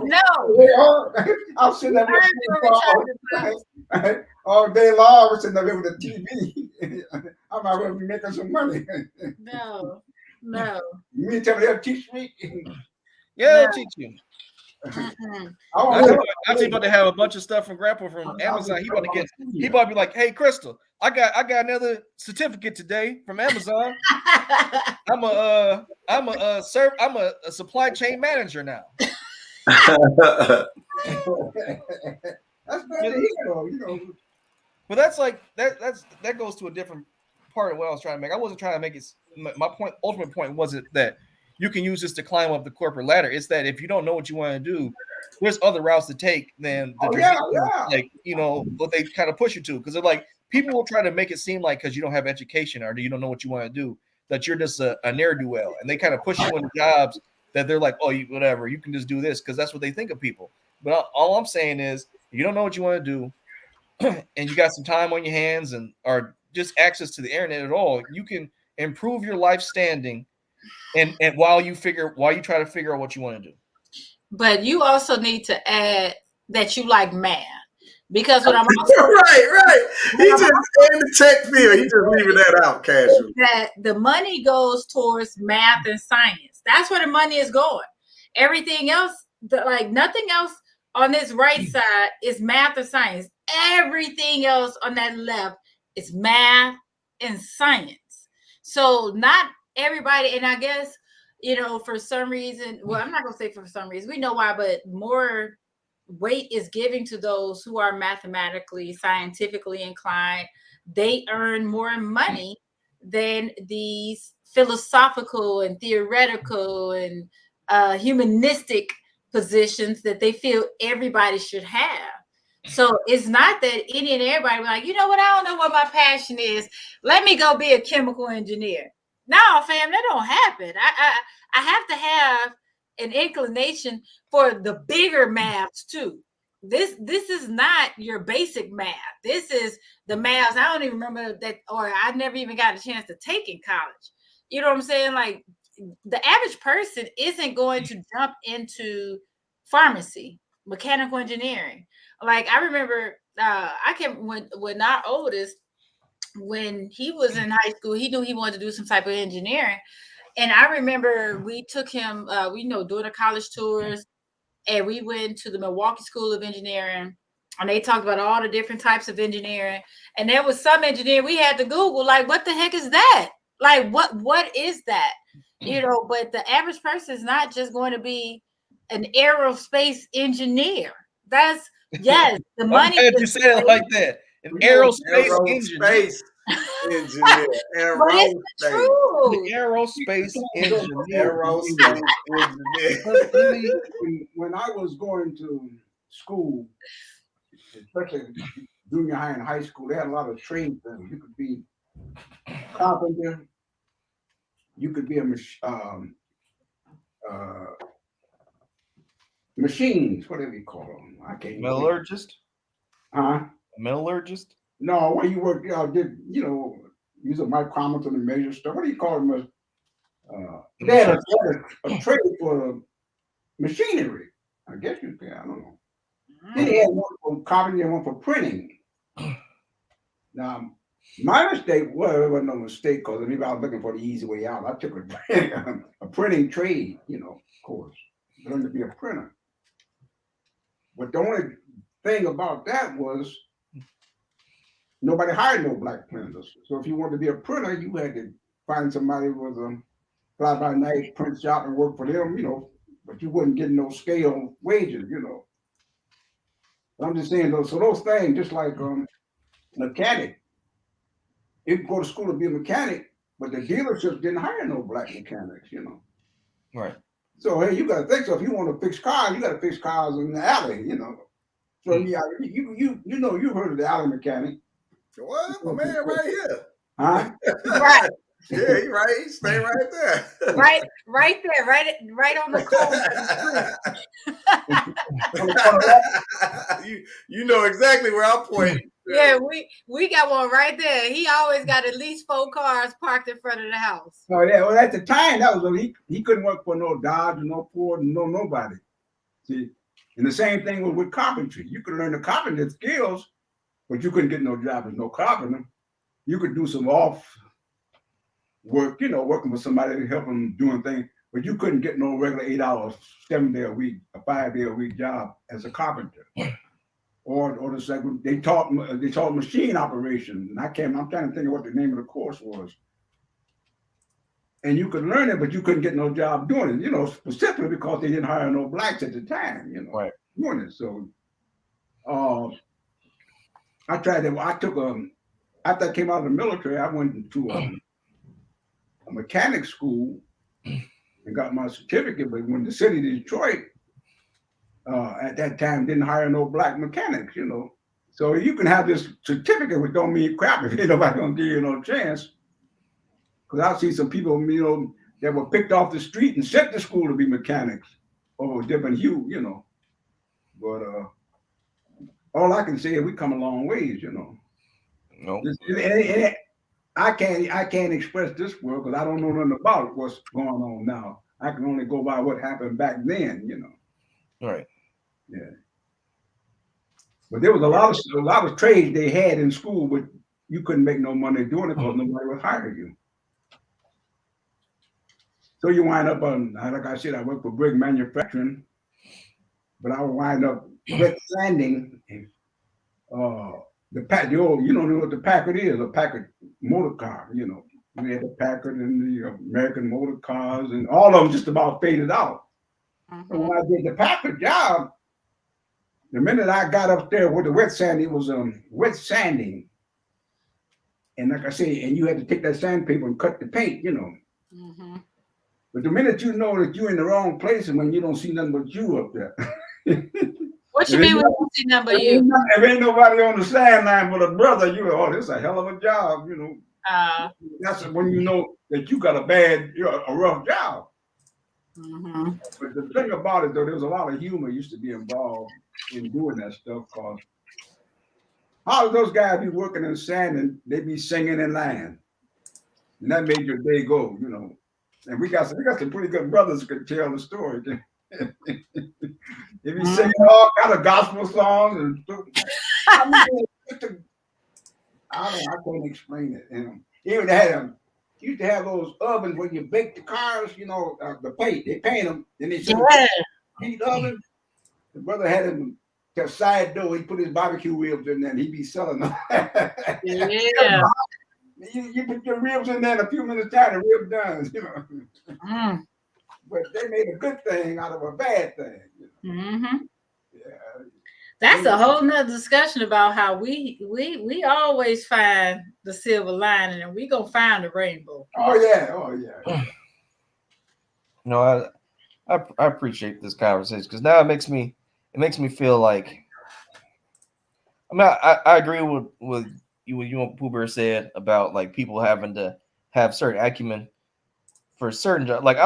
No. I'll sit there all day long. I'm sitting there with the TV. I might well be making some money. No. You mean tell me they'll teach me? Yeah, they'll teach you. I think about to have a bunch of stuff from Grandpa from Amazon. He about to be like, hey, Crystal, I got another certificate today from Amazon. I'm a supply chain manager now. That's better to hear, But that's like that goes to a different part of what I was trying to make. I wasn't trying to make it. My ultimate point wasn't that you can use this to climb up the corporate ladder. It's that if you don't know what you want to do, there's other routes to take than what they kind of push you to. Because they're like, people will try to make it seem like because you don't have education or you don't know what you want to do, that you're just a ne'er-do-well. And they kind of push you into jobs that they're like, oh, whatever, you can just do this because that's what they think of people. But all I'm saying is, if you don't know what you want to do and you got some time on your hands or just access to the internet at all, you can improve your life standing and while you try to figure out what you want to do. But you also need to add that you like math. Because what I'm also right. He just in the tech field. He just leaving that out casual. That the money goes towards math and science. That's where the money is going. Everything else, nothing else on this right side is math or science. Everything else on that left is math and science. So not everybody, and I guess, for some reason, well, I'm not gonna say for some reason, we know why, but more weight is given to those who are mathematically, scientifically inclined. They earn more money than these philosophical and theoretical and humanistic positions that they feel everybody should have. So it's not that any and everybody like, you know what, I don't know what my passion is. Let me go be a chemical engineer. No, fam, that don't happen. I have to have an inclination for the bigger maths too. This is not your basic math. This is the maths I don't even remember that, or I never even got a chance to take in college. You know what I'm saying? Like, the average person isn't going to jump into pharmacy, mechanical engineering. Like, I remember, I can when our oldest, when he was in high school, he knew he wanted to do some type of engineering. And I remember we took him, doing the college tours, and we went to the Milwaukee School of Engineering, and they talked about all the different types of engineering. And there was some engineering we had to Google, like, what the heck is that? Like, what is that? But the average person is not just going to be an aerospace engineer. That's, yes, the money. I'm glad you said it like that. An aerospace engineer. Engineer. But it's the truth. Aerospace engineer. Aerospace engineer. When I was going to school, especially junior high and high school, they had a lot of trades. You could be carpenter. You could be a machines, whatever you call them. I can't. Metallurgist. Huh? Metallurgist. No, when you work, use a micrometer to measure stuff. What do you call them? They had a trade for machinery. I guess you can. I don't know. Then they had one for copying and one for printing. Now, my mistake it wasn't no mistake, because maybe I was looking for the easy way out. I took a printing trade, of course, learned to be a printer. But the only thing about that was nobody hired no black printers. So if you wanted to be a printer, you had to find somebody who was a fly-by-night print shop and work for them, but you wouldn't get no scale wages, I'm just saying, so those things, just like mechanic, you could go to school to be a mechanic, but the dealerships didn't hire no black mechanics, Right. So, hey, you got to think, so if you want to fix cars, you got to fix cars in the alley, So, yeah, you've heard of the alley mechanic. What? My man right here. Huh? Right. Yeah, he right. He stay right there. Right there, right on the corner. you know exactly where I'm pointing. Yeah, we got one right there. He always got at least 4 cars parked in front of the house. Oh yeah, well at the time that was he couldn't work for no Dodge, no Ford, no nobody. See, and the same thing was with carpentry. You could learn the carpenter skills, but you couldn't get no job as no carpenter. You could do some off work, working with somebody to help them doing things, but you couldn't get no regular 8 hours, 7 day a week, a 5 day a week job as a carpenter. Or the second, they taught machine operation. And I'm trying to think of what the name of the course was. And you could learn it, but you couldn't get no job doing it, specifically because they didn't hire no blacks at the time, right, doing it. So I tried that. I took after I came out of the military, I went to a mechanic school and got my certificate. But when the city of Detroit at that time didn't hire no black mechanics, So you can have this certificate, which don't mean crap if ain't nobody gonna give you no chance. Because I see some people, that were picked off the street and sent to school to be mechanics of a different hue, But all I can say is we come a long ways, No. I can't express this world because I don't know nothing about what's going on now. I can only go by what happened back then, Right. Yeah. But there was a lot of trades they had in school, but you couldn't make no money doing it because nobody would hire you. So you wind up on, like I said, I worked for brick manufacturing, but I would wind up wet sanding the old, you don't know what the Packard is, a Packard motor car, We had the Packard and the American Motor Cars, and all of them just about faded out. So when I did the Packard job, the minute I got up there with the wet sand, it was wet sanding. And like I say, and you had to take that sandpaper and cut the paint, you know. But the minute you know that you're in the wrong place and when you don't see nothing but you up there. What you mean when you see nothing but you? If ain't nobody on the sand line but a brother, you know, oh, this is a hell of a job, you know. That's when you know that you got a rough job. But the thing about it, though, there was a lot of humor used to be involved in doing that stuff, because how did those guys be working in sand and they be singing and lying? And that made your day go, you know. And we got some pretty good brothers who could tell the story. They be singing all kind of gospel songs and stuff. I can't explain it. And even used to have those ovens where you bake the cars, you know, the paint. They paint them, then they heat oven. The brother had him to side door. He put his barbecue ribs in there, and he'd be selling them. Yeah. You put your ribs in there in a few minutes time, the rib done, you know. But they made a good thing out of a bad thing. You know? Yeah. That's a whole nother discussion about how we always find the silver lining, and we gonna find the rainbow. Oh yeah. No, I appreciate this conversation, because now it makes me feel like, I mean, I agree with what you and Pooh Bear said about like people having to have certain acumen for certain jobs. Like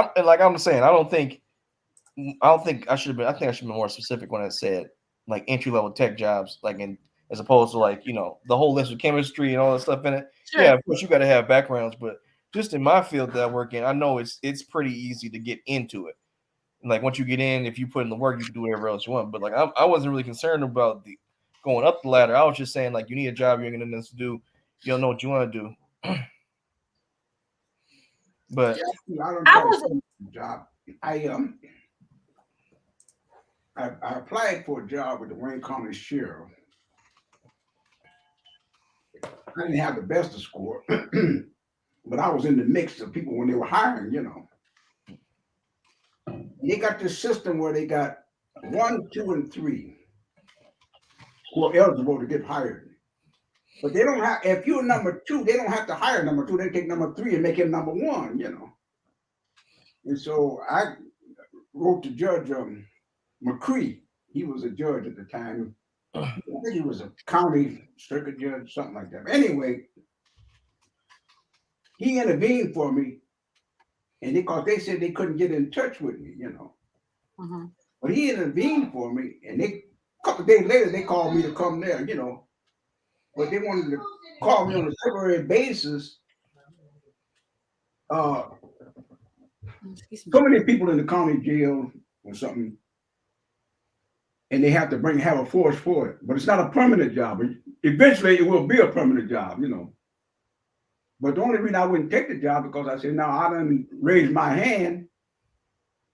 I'm saying, I think I should have been more specific when I said like entry level tech jobs, like as opposed to like, you know, the whole list of chemistry and all that stuff in it. Sure. Yeah, of course you got to have backgrounds, but just in my field that I work in, I know it's pretty easy to get into it. And like once you get in, if you put in the work, you can do whatever else you want. But like I wasn't really concerned about the going up the ladder. I was just saying, like, you need a job, you're gonna to do, you don't know what you want to do. But I job. I applied for a job with the Wayne County Sheriff. I didn't have the best of score, but I was in the mix of people when they were hiring, you know. They got this system where they got 1, 2, and 3 who are eligible to get hired. But they don't have, if you're number 2, they don't have to hire number 2. They take number 3 and make him number 1, you know. And so I wrote to Judge McCree. He was a judge at the time. I think he was a county circuit judge, something like that. But anyway, he intervened for me, and because they said they couldn't get in touch with me, you know. But he intervened for me, and a couple of days later, they called me to come there, you know. But they wanted to call me on a temporary basis. So many people in the county jail or something, and they have to have a force for it. But it's not a permanent job. Eventually, it will be a permanent job, you know. But the only reason I wouldn't take the job because I said, no, I done raised my hand.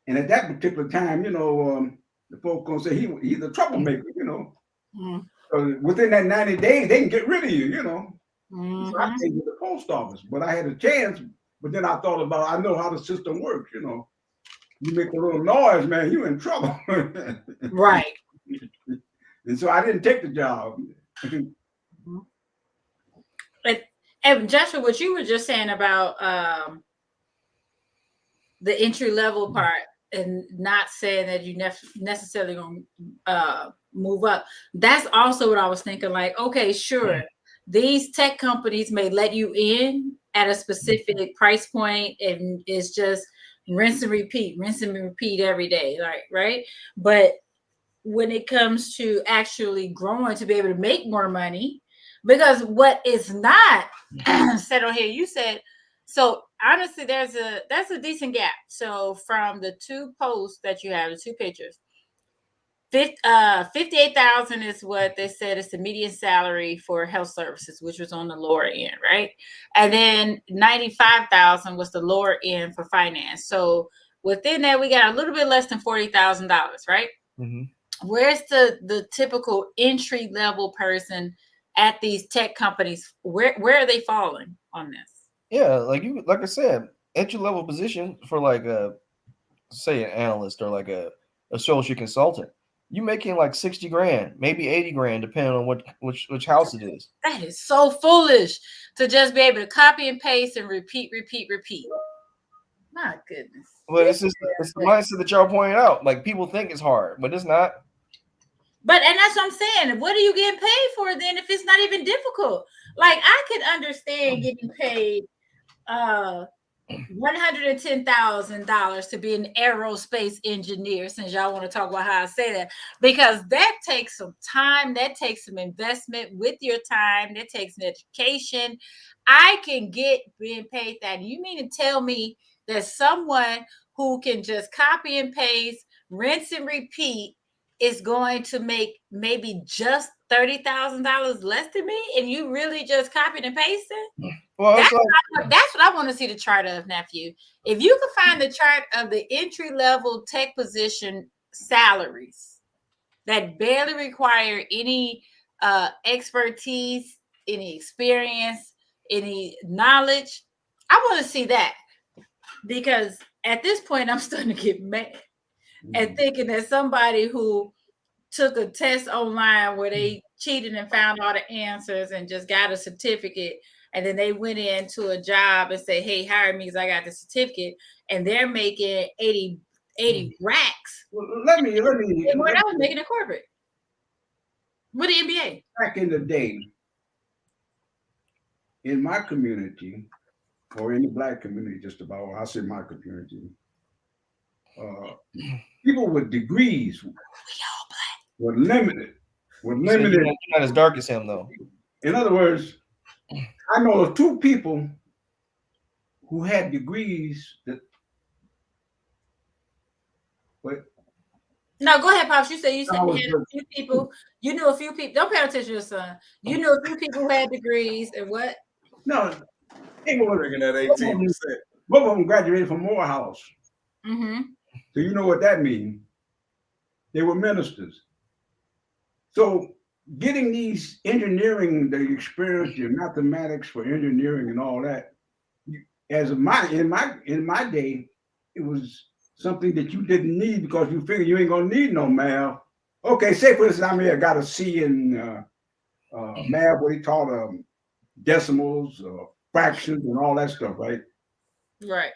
And at that particular time, you know, the folks gonna say he's a troublemaker, you know. Within that 90 days, they can get rid of you, you know. So I came to the post office, but I had a chance. But then I thought about, I know how the system works, you know. You make a little noise, man, you're in trouble. Right. And so I didn't take the job. And Joshua, what you were just saying about the entry level part and not saying that you necessarily going to move up, that's also what I was thinking. Like, okay, sure, these tech companies may let you in at a specific price point, and it's just rinse and repeat every day, like, right? But when it comes to actually growing to be able to make more money, because what is not said on here, you said, so honestly, that's a decent gap. So from the 2 posts that you have, the 2 pictures, 58,000 is what they said is the median salary for health services, which was on the lower end, right? And then 95,000 was the lower end for finance. So within that, we got a little bit less than $40,000, right? Where's the typical entry level person at these tech companies? Where are they falling on this? Yeah, like I said, entry level position for like a say an analyst or like a associate consultant. You making like 60 grand, maybe 80 grand, depending on which house it is. That is so foolish to just be able to copy and paste and repeat. My goodness. But it's the mindset that y'all pointed out. Like people think it's hard, but it's not. But and that's what I'm saying. What are you getting paid for then if it's not even difficult? Like I could understand getting paid $110,000 to be an aerospace engineer, since y'all want to talk about how I say that, because that takes some time, that takes some investment with your time, that takes an education. I can get being paid that. You mean to tell me that someone who can just copy and paste, rinse and repeat is going to make maybe just $30,000 less than me, and you really just copied and pasted? Well, that's what I want to see the chart of, nephew. If you can find the chart of the entry level tech position salaries that barely require any expertise, any experience, any knowledge, I want to see that, because at this point I'm starting to get mad at thinking that somebody who took a test online where they cheated and found all the answers and just got a certificate, and then they went into a job and say, hey, hire me because I got the certificate, and they're making 80 racks. Well, let me. And what I was making in corporate with the MBA. Back in the day, in my community, or in the Black community, just about, I say my community, people with degrees were limited. You're not as dark as him, though. In other words, I know of two people who had degrees that. But no, go ahead, Pops. You said you had a few people. You knew a few people. Don't pay attention to your son. You knew a few people who had degrees and what? No, they were bringing that 18%. Both of them graduated from Morehouse. Mm-hmm. So you know what that means. They were ministers. So getting these engineering, the experience, your mathematics for engineering and all that, in my day, it was something that you didn't need because you figure you ain't gonna need no math. Okay, say for instance, I may have got a C in math, what he taught decimals, fractions, and all that stuff, right? Right.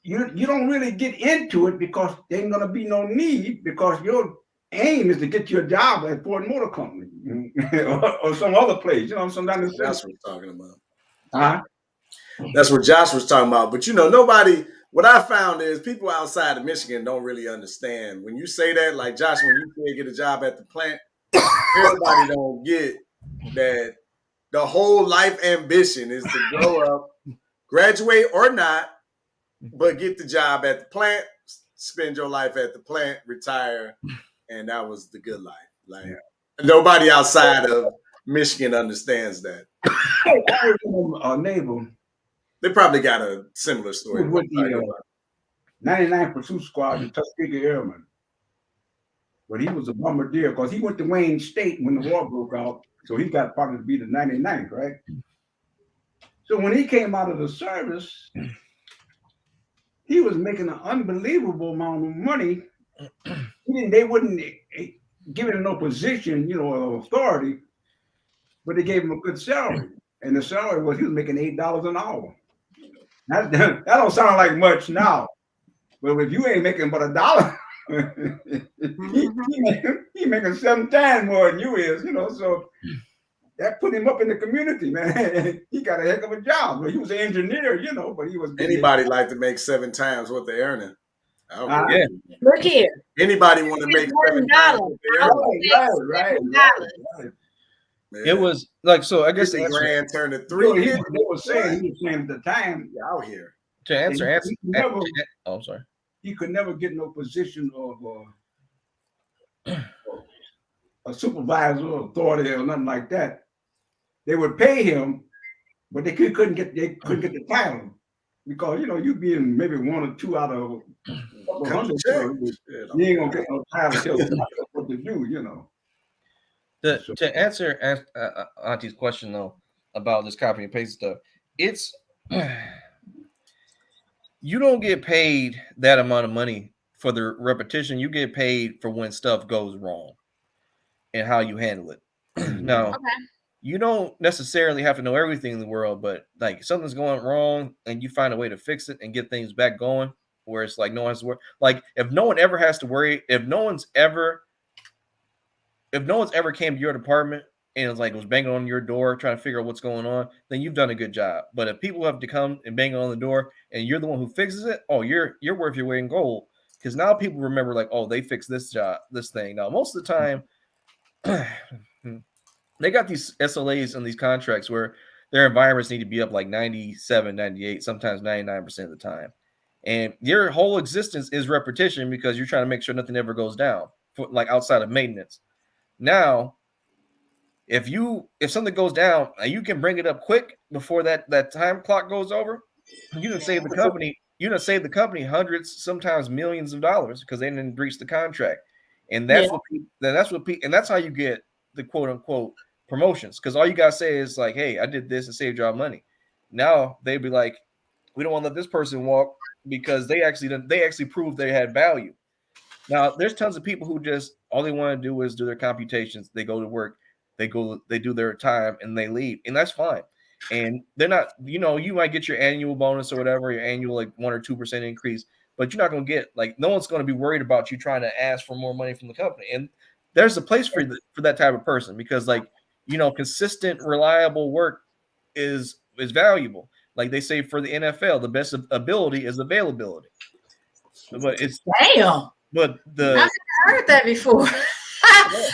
You don't really get into it because there ain't gonna be no need, because your aim is to get your job at Ford Motor Company or some other place. You know, sometimes that's what we're talking about. Uh-huh. That's what Josh was talking about. But nobody. What I found is people outside of Michigan don't really understand. When you say that, like Josh, when you say get a job at the plant, everybody don't get that the whole life ambition is to grow up, graduate or not, but get the job at the plant, spend your life at the plant, retire, and that was the good life. Like nobody outside of Michigan understands that. A neighbor. They probably got a similar story. With the 99 Pursuit Squad, the Tuskegee Airmen. But he was a bombardier because he went to Wayne State when the war broke out. So he got part to be the 99th, right? So when he came out of the service, he was making an unbelievable amount of money. They wouldn't give him no position, of authority, but they gave him a good salary. And the salary was he was making $8 an hour. That don't sound like much now, but if you ain't making but $1, he making 7 times more than you is, So that put him up in the community, man. He got a heck of a job. He was an engineer, but he was. Anybody like to make 7 times what they're earning? Yeah. Look here. Anybody want to make $7 right. It was like, so I guess the grand turned to 3. He was saying at the time out here to answer. I'm sorry. He could never get no position of a supervisor or authority or nothing like that. They would pay him, but they couldn't get the title because you being maybe 1 or 2 out of 100. You ain't gonna get no title till what to do, To answer Auntie's question though about this copy and paste stuff, it's you don't get paid that amount of money for the repetition. You get paid for when stuff goes wrong and how you handle it. Now, you don't necessarily have to know everything in the world, but like something's going wrong and you find a way to fix it and get things back going where it's like no one has to worry. Like if no one ever has to worry, if no one's ever came to your department and was banging on your door trying to figure out what's going on, then you've done a good job. But if people have to come and bang on the door and you're the one who fixes it, oh, you're worth your weight in gold. Because now people remember like, oh, they fixed this thing. Now, most of the time, they got these SLAs and these contracts where their environments need to be up like 97, 98, sometimes 99% of the time. And your whole existence is repetition because you're trying to make sure nothing ever goes down for like outside of maintenance. Now, if something goes down and you can bring it up quick before that time clock goes over, you can save the company hundreds, sometimes millions of dollars because they didn't breach the contract. And that's how you get the quote unquote promotions. Because all you gotta say is like, hey, I did this and saved y'all money. Now they'd be like, we don't want to let this person walk because they actually proved they had value. Now, there's tons of people who just all they want to do is do their computations. They go to work, they do their time, and they leave, and that's fine. And they're not, you might get your annual bonus or whatever, your annual like 1 or 2% increase, but you're not going to get like no one's going to be worried about you trying to ask for more money from the company. And there's a place for that type of person because consistent, reliable work is valuable. Like they say for the NFL, the best ability is availability. But it's damn. But I've never heard that before.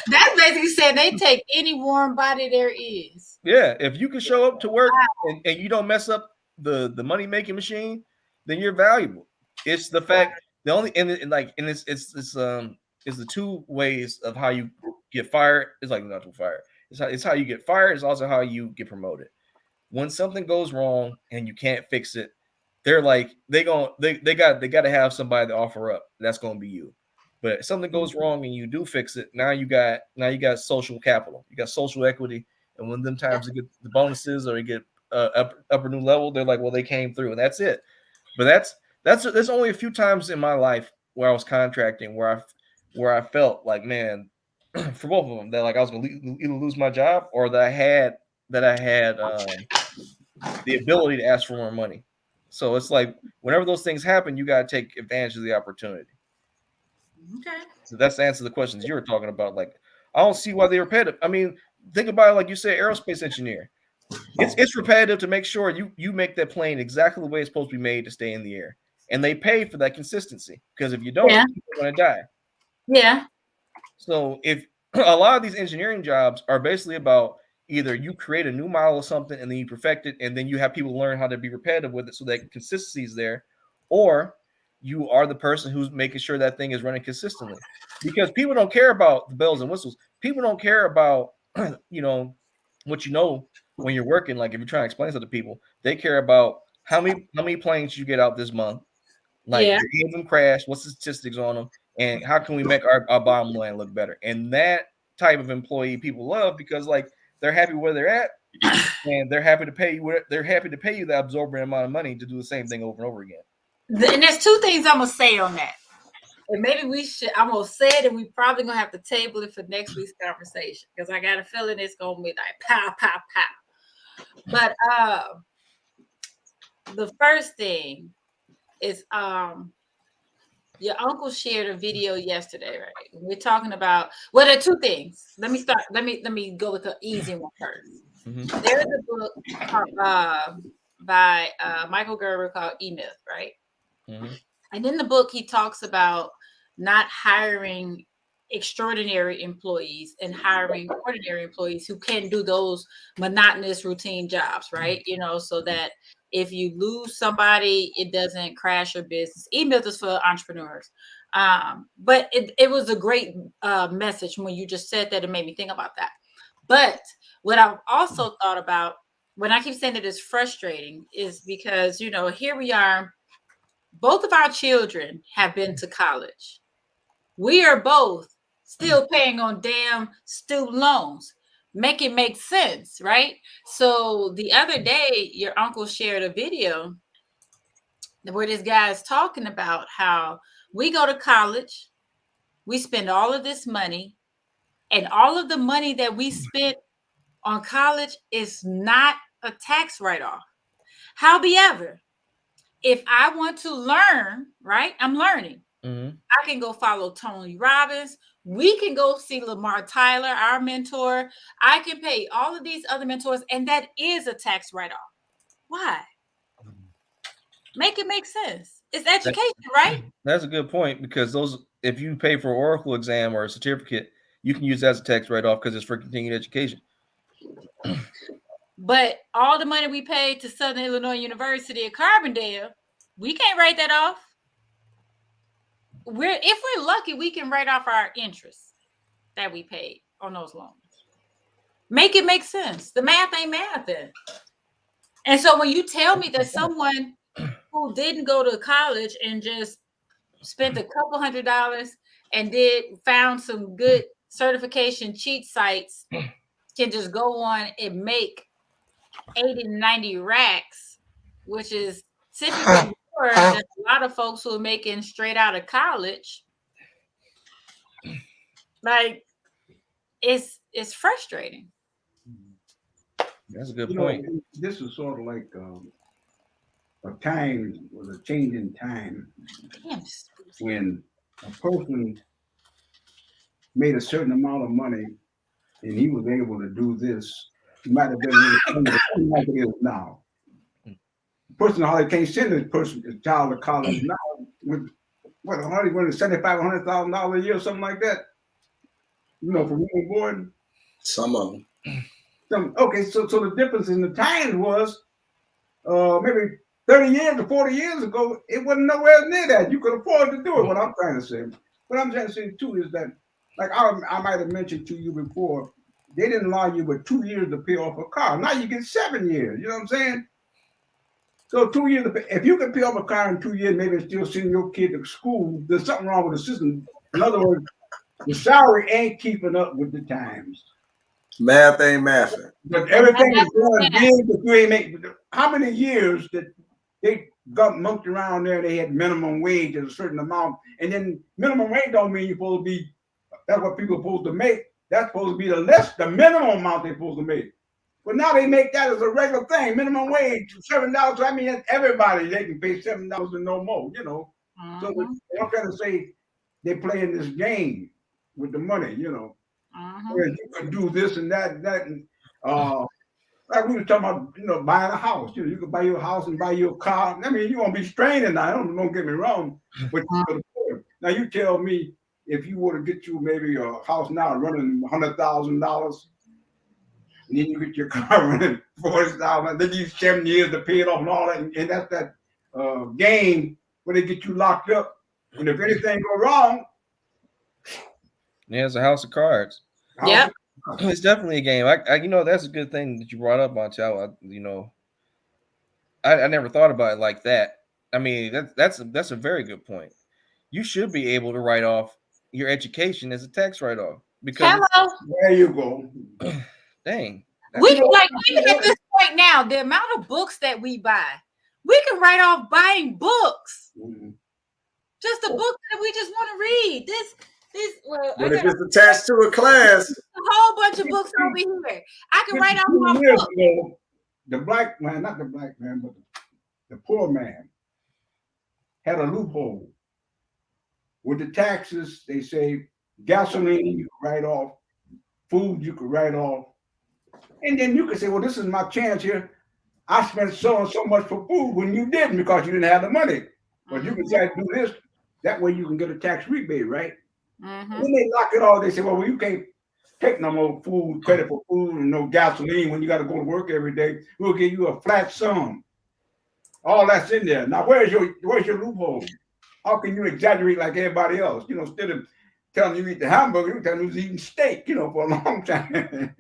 That's basically saying they take any warm body there is. Yeah, if you can show up to work and you don't mess up the money making machine, then you're valuable. It's the fact the only it's the two ways of how you get fired. It's like not to fire. It's how you get fired. It's also how you get promoted. When something goes wrong and you can't fix it, they're like they got to have somebody to offer up. That's going to be you. But if something goes wrong and you do fix it, now you got social capital. You got social equity. And when them times you get the bonuses or you get upper new level, they're like, well, they came through, and that's it. But there's only a few times in my life where I was contracting where I felt like, man, for both of them, that like I was gonna either lose my job or that I had the ability to ask for more money. So it's like whenever those things happen, you got to take advantage of the opportunity. Okay. So that's the answer to the questions you were talking about. Like, I don't see why they're repetitive. I mean, think about it like you said, aerospace engineer. It's repetitive to make sure you make that plane exactly the way it's supposed to be made to stay in the air. And they pay for that consistency because if you don't, you're going to die. Yeah. So if a lot of these engineering jobs are basically about either you create a new model of something and then you perfect it and then you have people learn how to be repetitive with it so that consistency is there, or you are the person who's making sure that thing is running consistently. Because people don't care about the bells and whistles. People don't care about what when you're working. Like if you're trying to explain something to people, they care about how many planes you get out this month. Like did any of them crash? What's the statistics on them? And how can we make our bottom line look better? And that type of employee people love because like they're happy where they're at and they're happy to pay you. They're happy to pay you the absorbent amount of money to do the same thing over and over again. And there's two things I'm gonna say on that. And maybe I'm gonna say it, and we probably gonna have to table it for next week's conversation because I got a feeling it's gonna be like pow, pow, pow. But the first thing is your uncle shared a video yesterday, right? We're talking about there are two things. Let me go with the easy one first. Mm-hmm. There's a book by Michael Gerber called E-Myth, right? Mm-hmm. And in the book, he talks about not hiring extraordinary employees and hiring ordinary employees who can do those monotonous routine jobs, right? So that if you lose somebody, it doesn't crash your business. E-Myth is for entrepreneurs. But it was a great message when you just said that. It made me think about that. But what I've also thought about when I keep saying that it's frustrating is because, here we are. Both of our children have been to college. We are both still paying on damn student loans. Make it make sense, right? So the other day, your uncle shared a video where this guy is talking about how we go to college, we spend all of this money, and all of the money that we spent on college is not a tax write-off. However, if I want to learn, right? I'm learning. Mm-hmm. I can go follow Tony Robbins. We can go see Lamar Tyler, our mentor. I can pay all of these other mentors, and that is a tax write-off. Why? Make it make sense. It's education, right? That's a good point, because those, if you pay for an Oracle exam or a certificate, you can use that as a tax write-off because it's for continued education. But all the money we paid to Southern Illinois University at Carbondale, we can't write that off. If we're lucky, we can write off our interest that we paid on those loans. Make it make sense. The math ain't math then. And so when you tell me that someone who didn't go to college and just spent a couple $100 and found some good certification cheat sites can just go on and make 80 to 90 racks, which is typically more than a lot of folks who are making straight out of college. Like, it's frustrating. That's a good point. This is sort of like a time, was a change in time, when a person made a certain amount of money and he was able to do this. He might have been really like it is now. The person hardly can't send his child to college now with what, $175,000, $100,000 a year, something like that. You know, for room and board. Some of them. Okay, so the difference in the times was maybe 30 years or 40 years ago, it wasn't nowhere near that. You could afford to do it. What I'm trying to say. What I'm trying to say too is that, like I might have mentioned to you before, they didn't allow you but 2 years to pay off a car. Now you get 7 years. You know what I'm saying? So 2 years, if you can pay off a car in 2 years, maybe still send your kid to school. There's something wrong with the system. In other words, the salary ain't keeping up with the times. Math ain't mathing. But everything is going big, but you ain't make. How many years that they got monked around there? They had minimum wage at a certain amount, and then minimum wage don't mean you're supposed to be. That's what people are supposed to make. That's supposed to be the minimum amount they're supposed to make. But now they make that as a regular thing. Minimum wage $7. I mean, everybody they can pay $7 and no more. You know. So I'm trying to say they playing this game with the money. You know. Where you could do this and that, and like we were talking about, you know, buying a house. You know, you could buy your house and buy your car. I mean, you won't be straining now. Don't get me wrong. But you could afford. Now you tell me if you were to get you maybe a house now running $100,000, and then you get your car running $40,000, then you 7 years to pay it off and all that, and that's that game where they get you locked up. And if anything go wrong, yeah, it's a house of cards. Yeah, it's definitely a game. I you know, that's a good thing that you brought up, Montel. You know, I never thought about it like that. I mean, that's a very good point. You should be able to write off your education as a tax write-off because there you go. Dang, we can, like, even at this point now, the amount of books that we buy, we can write off buying books. Just a book that we just want to read. But if it's attached to a class, a whole bunch of books over here. I can write off my book. Ago, the black man, not the black man, but the poor man had a loophole. With the taxes, they say gasoline you could write off, food you could write off. And then you could say, well, this is my chance here. I spent so and so much for food when you didn't because you didn't have the money. But you can say, do this. That way you can get a tax rebate, right? When they lock it all, they say, well, you can't take no more food, credit for food and no gasoline when you got to go to work every day. We'll give you a flat sum. All that's in there. Now, where's your loophole? How can you exaggerate like everybody else? You know, instead of telling you eat the hamburger, you're telling you was eating steak, you know, for a long time.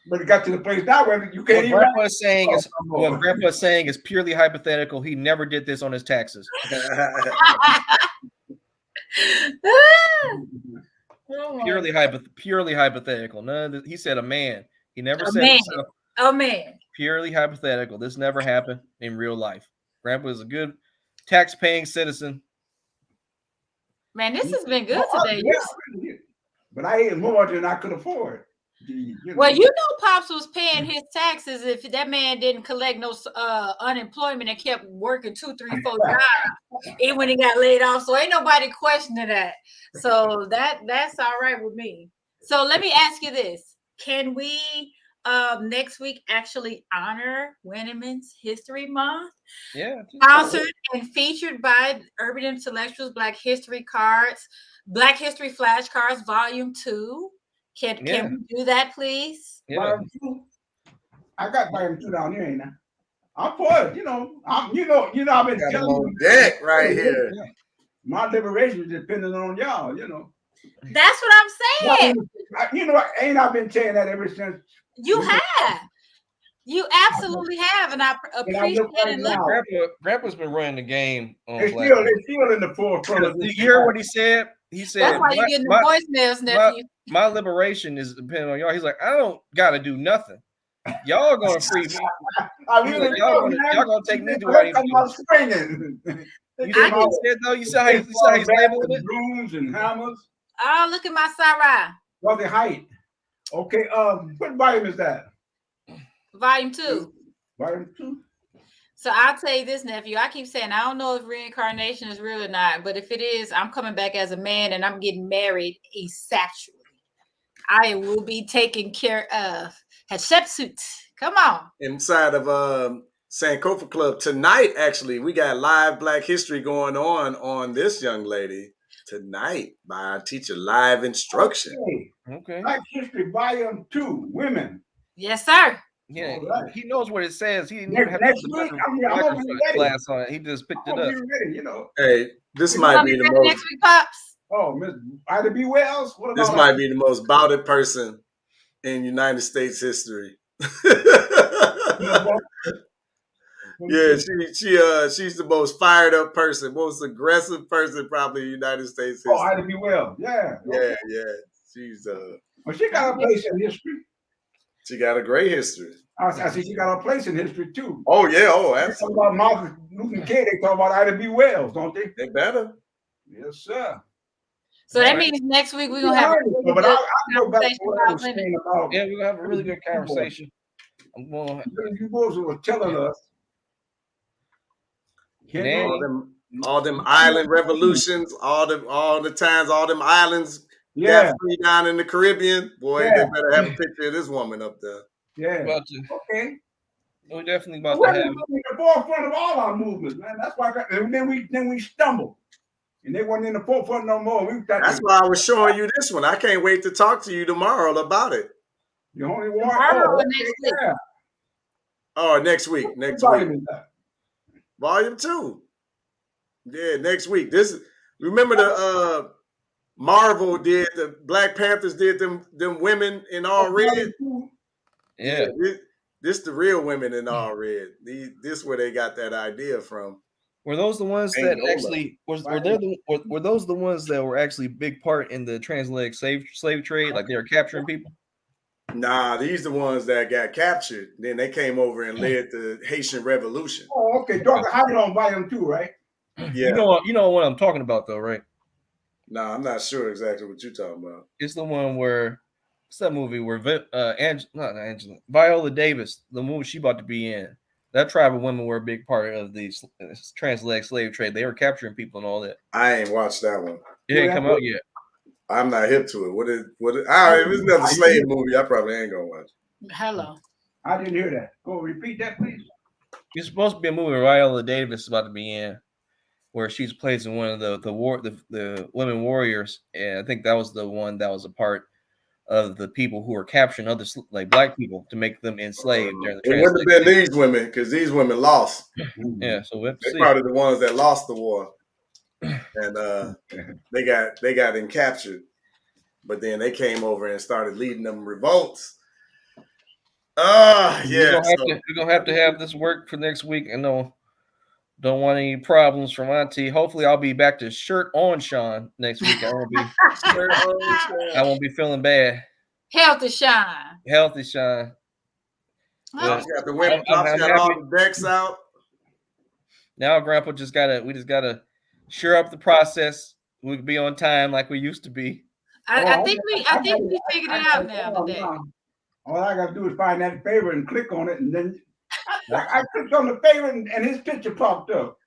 But it got to the place now where you can't even. What Grandpa's saying is purely hypothetical. He never did this on his taxes. Purely hypothetical. None of he said a man. He never A said man. himself. A man. Purely hypothetical. This never happened in real life. Grandpa is a good tax-paying citizen. Man, this has been good today. Yeah, but I ate more than I could afford. Well, you know, Pops was paying his taxes if that man didn't collect no unemployment and kept working 2, 3, 4 jobs, even when he got laid off. So ain't nobody questioning that. So that's all right with me. So let me ask you this: can we next week actually honor Women's History Month? Yeah, Sponsored and featured by Urban Intellectuals, Black History Cards, Black History Flashcards, Volume 2. Can we do that, please? Yeah. Volume 2. I got Volume 2 down here, ain't I? I'm for it. I've been Got him telling on you deck right here. my liberation is dependent on y'all. That's what I'm saying. Ain't I been saying that ever since? You have. You absolutely have, and I appreciate and love it. Grandpa's been running the game on They're Black. still in the forefront. You hear what he said? He said, That's why you're getting the voicemails, nephew. My liberation is dependent on y'all. He's like, I don't got to do nothing. Y'all gonna free me. Y'all gonna take me to where I need to go. You see what he said though? You saw how he's labeling it? Brooms and hammers. Oh, look at my Sarah. Well, the height. Okay. What volume is that? Volume 2. Volume 2. So I'll tell you this, nephew. I keep saying I don't know if reincarnation is real or not, but if it is, I'm coming back as a man and I'm getting married asexually. I will be taken care of. Hatshepsut. Come on. Inside of Sankofa Club tonight, actually, we got live Black History going on this young lady tonight by our teacher, live instruction. Okay. Black History Volume 2, women. Yes, sir. Yeah, right. He knows what it says. He didn't even have next week. I'm class on it. He just picked it up. Ready, Hey, this might be the most. Next week, Pops. Oh, Miss Ida B. Wells. This might be the most bouded person in United States history. Yeah, she's the most fired up person, most aggressive person probably in United States history. Oh, Ida B. Wells. Yeah. Yeah. She's well, she got a place in history. She got a great history. I see she got a place in history too. Oh yeah, absolutely. About Martin Luther King, they talk about Ida B. Wells, don't they? They better. Yes, sir. So that means next week we're gonna have a really good conversation about women. Yeah, we're gonna have a really good conversation. You boys were telling us. All them island revolutions, all the times, all them islands got free down in the Caribbean. Boy, they better have a picture of this woman up there. Yeah. Okay. We're definitely about to have in the forefront of all our movements, man. That's why. And then we stumbled, and they weren't in the forefront no more. That's why I was showing you this one. I can't wait to talk to you tomorrow about it. You only want next week. Oh, next week. Next week. Volume 2. Yeah, next week. Remember the Marvel did, the Black Panthers did them women in all red. Yeah. This the real women in all red. This where they got that idea from. Were those the ones that actually were those the ones that were actually big part in the transatlantic slave trade? Like they were capturing people? Nah, these the ones that got captured. Then they came over and led the Haitian Revolution. Oh, okay. Dr. Hyde on Volume 2, right? Yeah. You know what I'm talking about though, right? Nah, I'm not sure exactly what you're talking about. It's the one where what's that movie where Viola Davis, the movie she about to be in. That tribe of women were a big part of the transatlantic slave trade. They were capturing people and all that. I ain't watched that one. It ain't come out yet. I'm not hip to it. If it's another slave movie, I probably ain't gonna watch it. Hello. I didn't hear that. Go repeat that, please. It's supposed to be a movie Viola Davis is about to be in, where she's plays in one of the women warriors, and I think that was the one that was a part of the people who were capturing other like black people to make them enslaved during the. It wouldn't have been these women because these women lost. Yeah, so we'll they're probably the ones that lost the war, and they got captured, but then they came over and started leading them revolts. Yeah, we're gonna have to have this work for next week. I know Don't want any problems from Auntie. Hopefully, I'll be back to shirt on Sean next week. I won't be. I won't be feeling bad. Healthy Sean. Healthy Sean. Pops got the women. Pops got all the decks out. Now, Grandpa we just gotta sure up the process. We could be on time like we used to be. I think we figured it out now today. All I gotta do is find that favorite and click on it, and then I clicked on the favorite, and his picture popped up.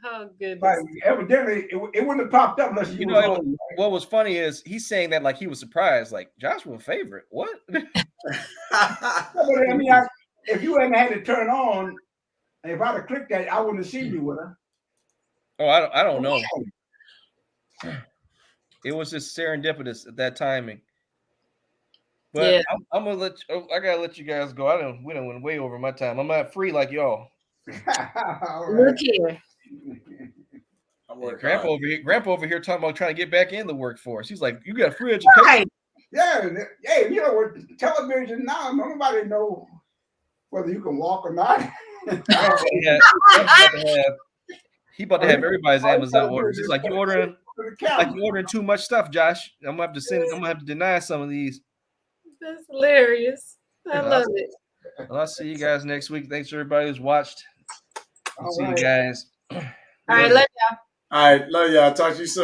Oh goodness! But evidently, it wouldn't have popped up unless you know. What was funny is he's saying that like he was surprised, like Joshua favorite. What? I mean, if you hadn't had it turn on, if I'd have clicked that, I wouldn't have seen you with her. Oh, I don't know. It was just serendipitous at that timing. But yeah. I'm gonna I gotta let you guys go. We done went way over my time. I'm not free like y'all. Look here. Grandpa over here talking about trying to get back in the workforce. He's like, you got free education. Right. Yeah, hey, you know, with television now, nobody knows whether you can walk or not. He about to have everybody's Amazon orders. He's like, you ordering too much stuff, Josh. I'm gonna have to deny some of these. That's hilarious. I love it. Well, I'll see you guys next week. Thanks to everybody who's watched. See you guys. All right, love y'all. All right, love y'all. Talk to you soon.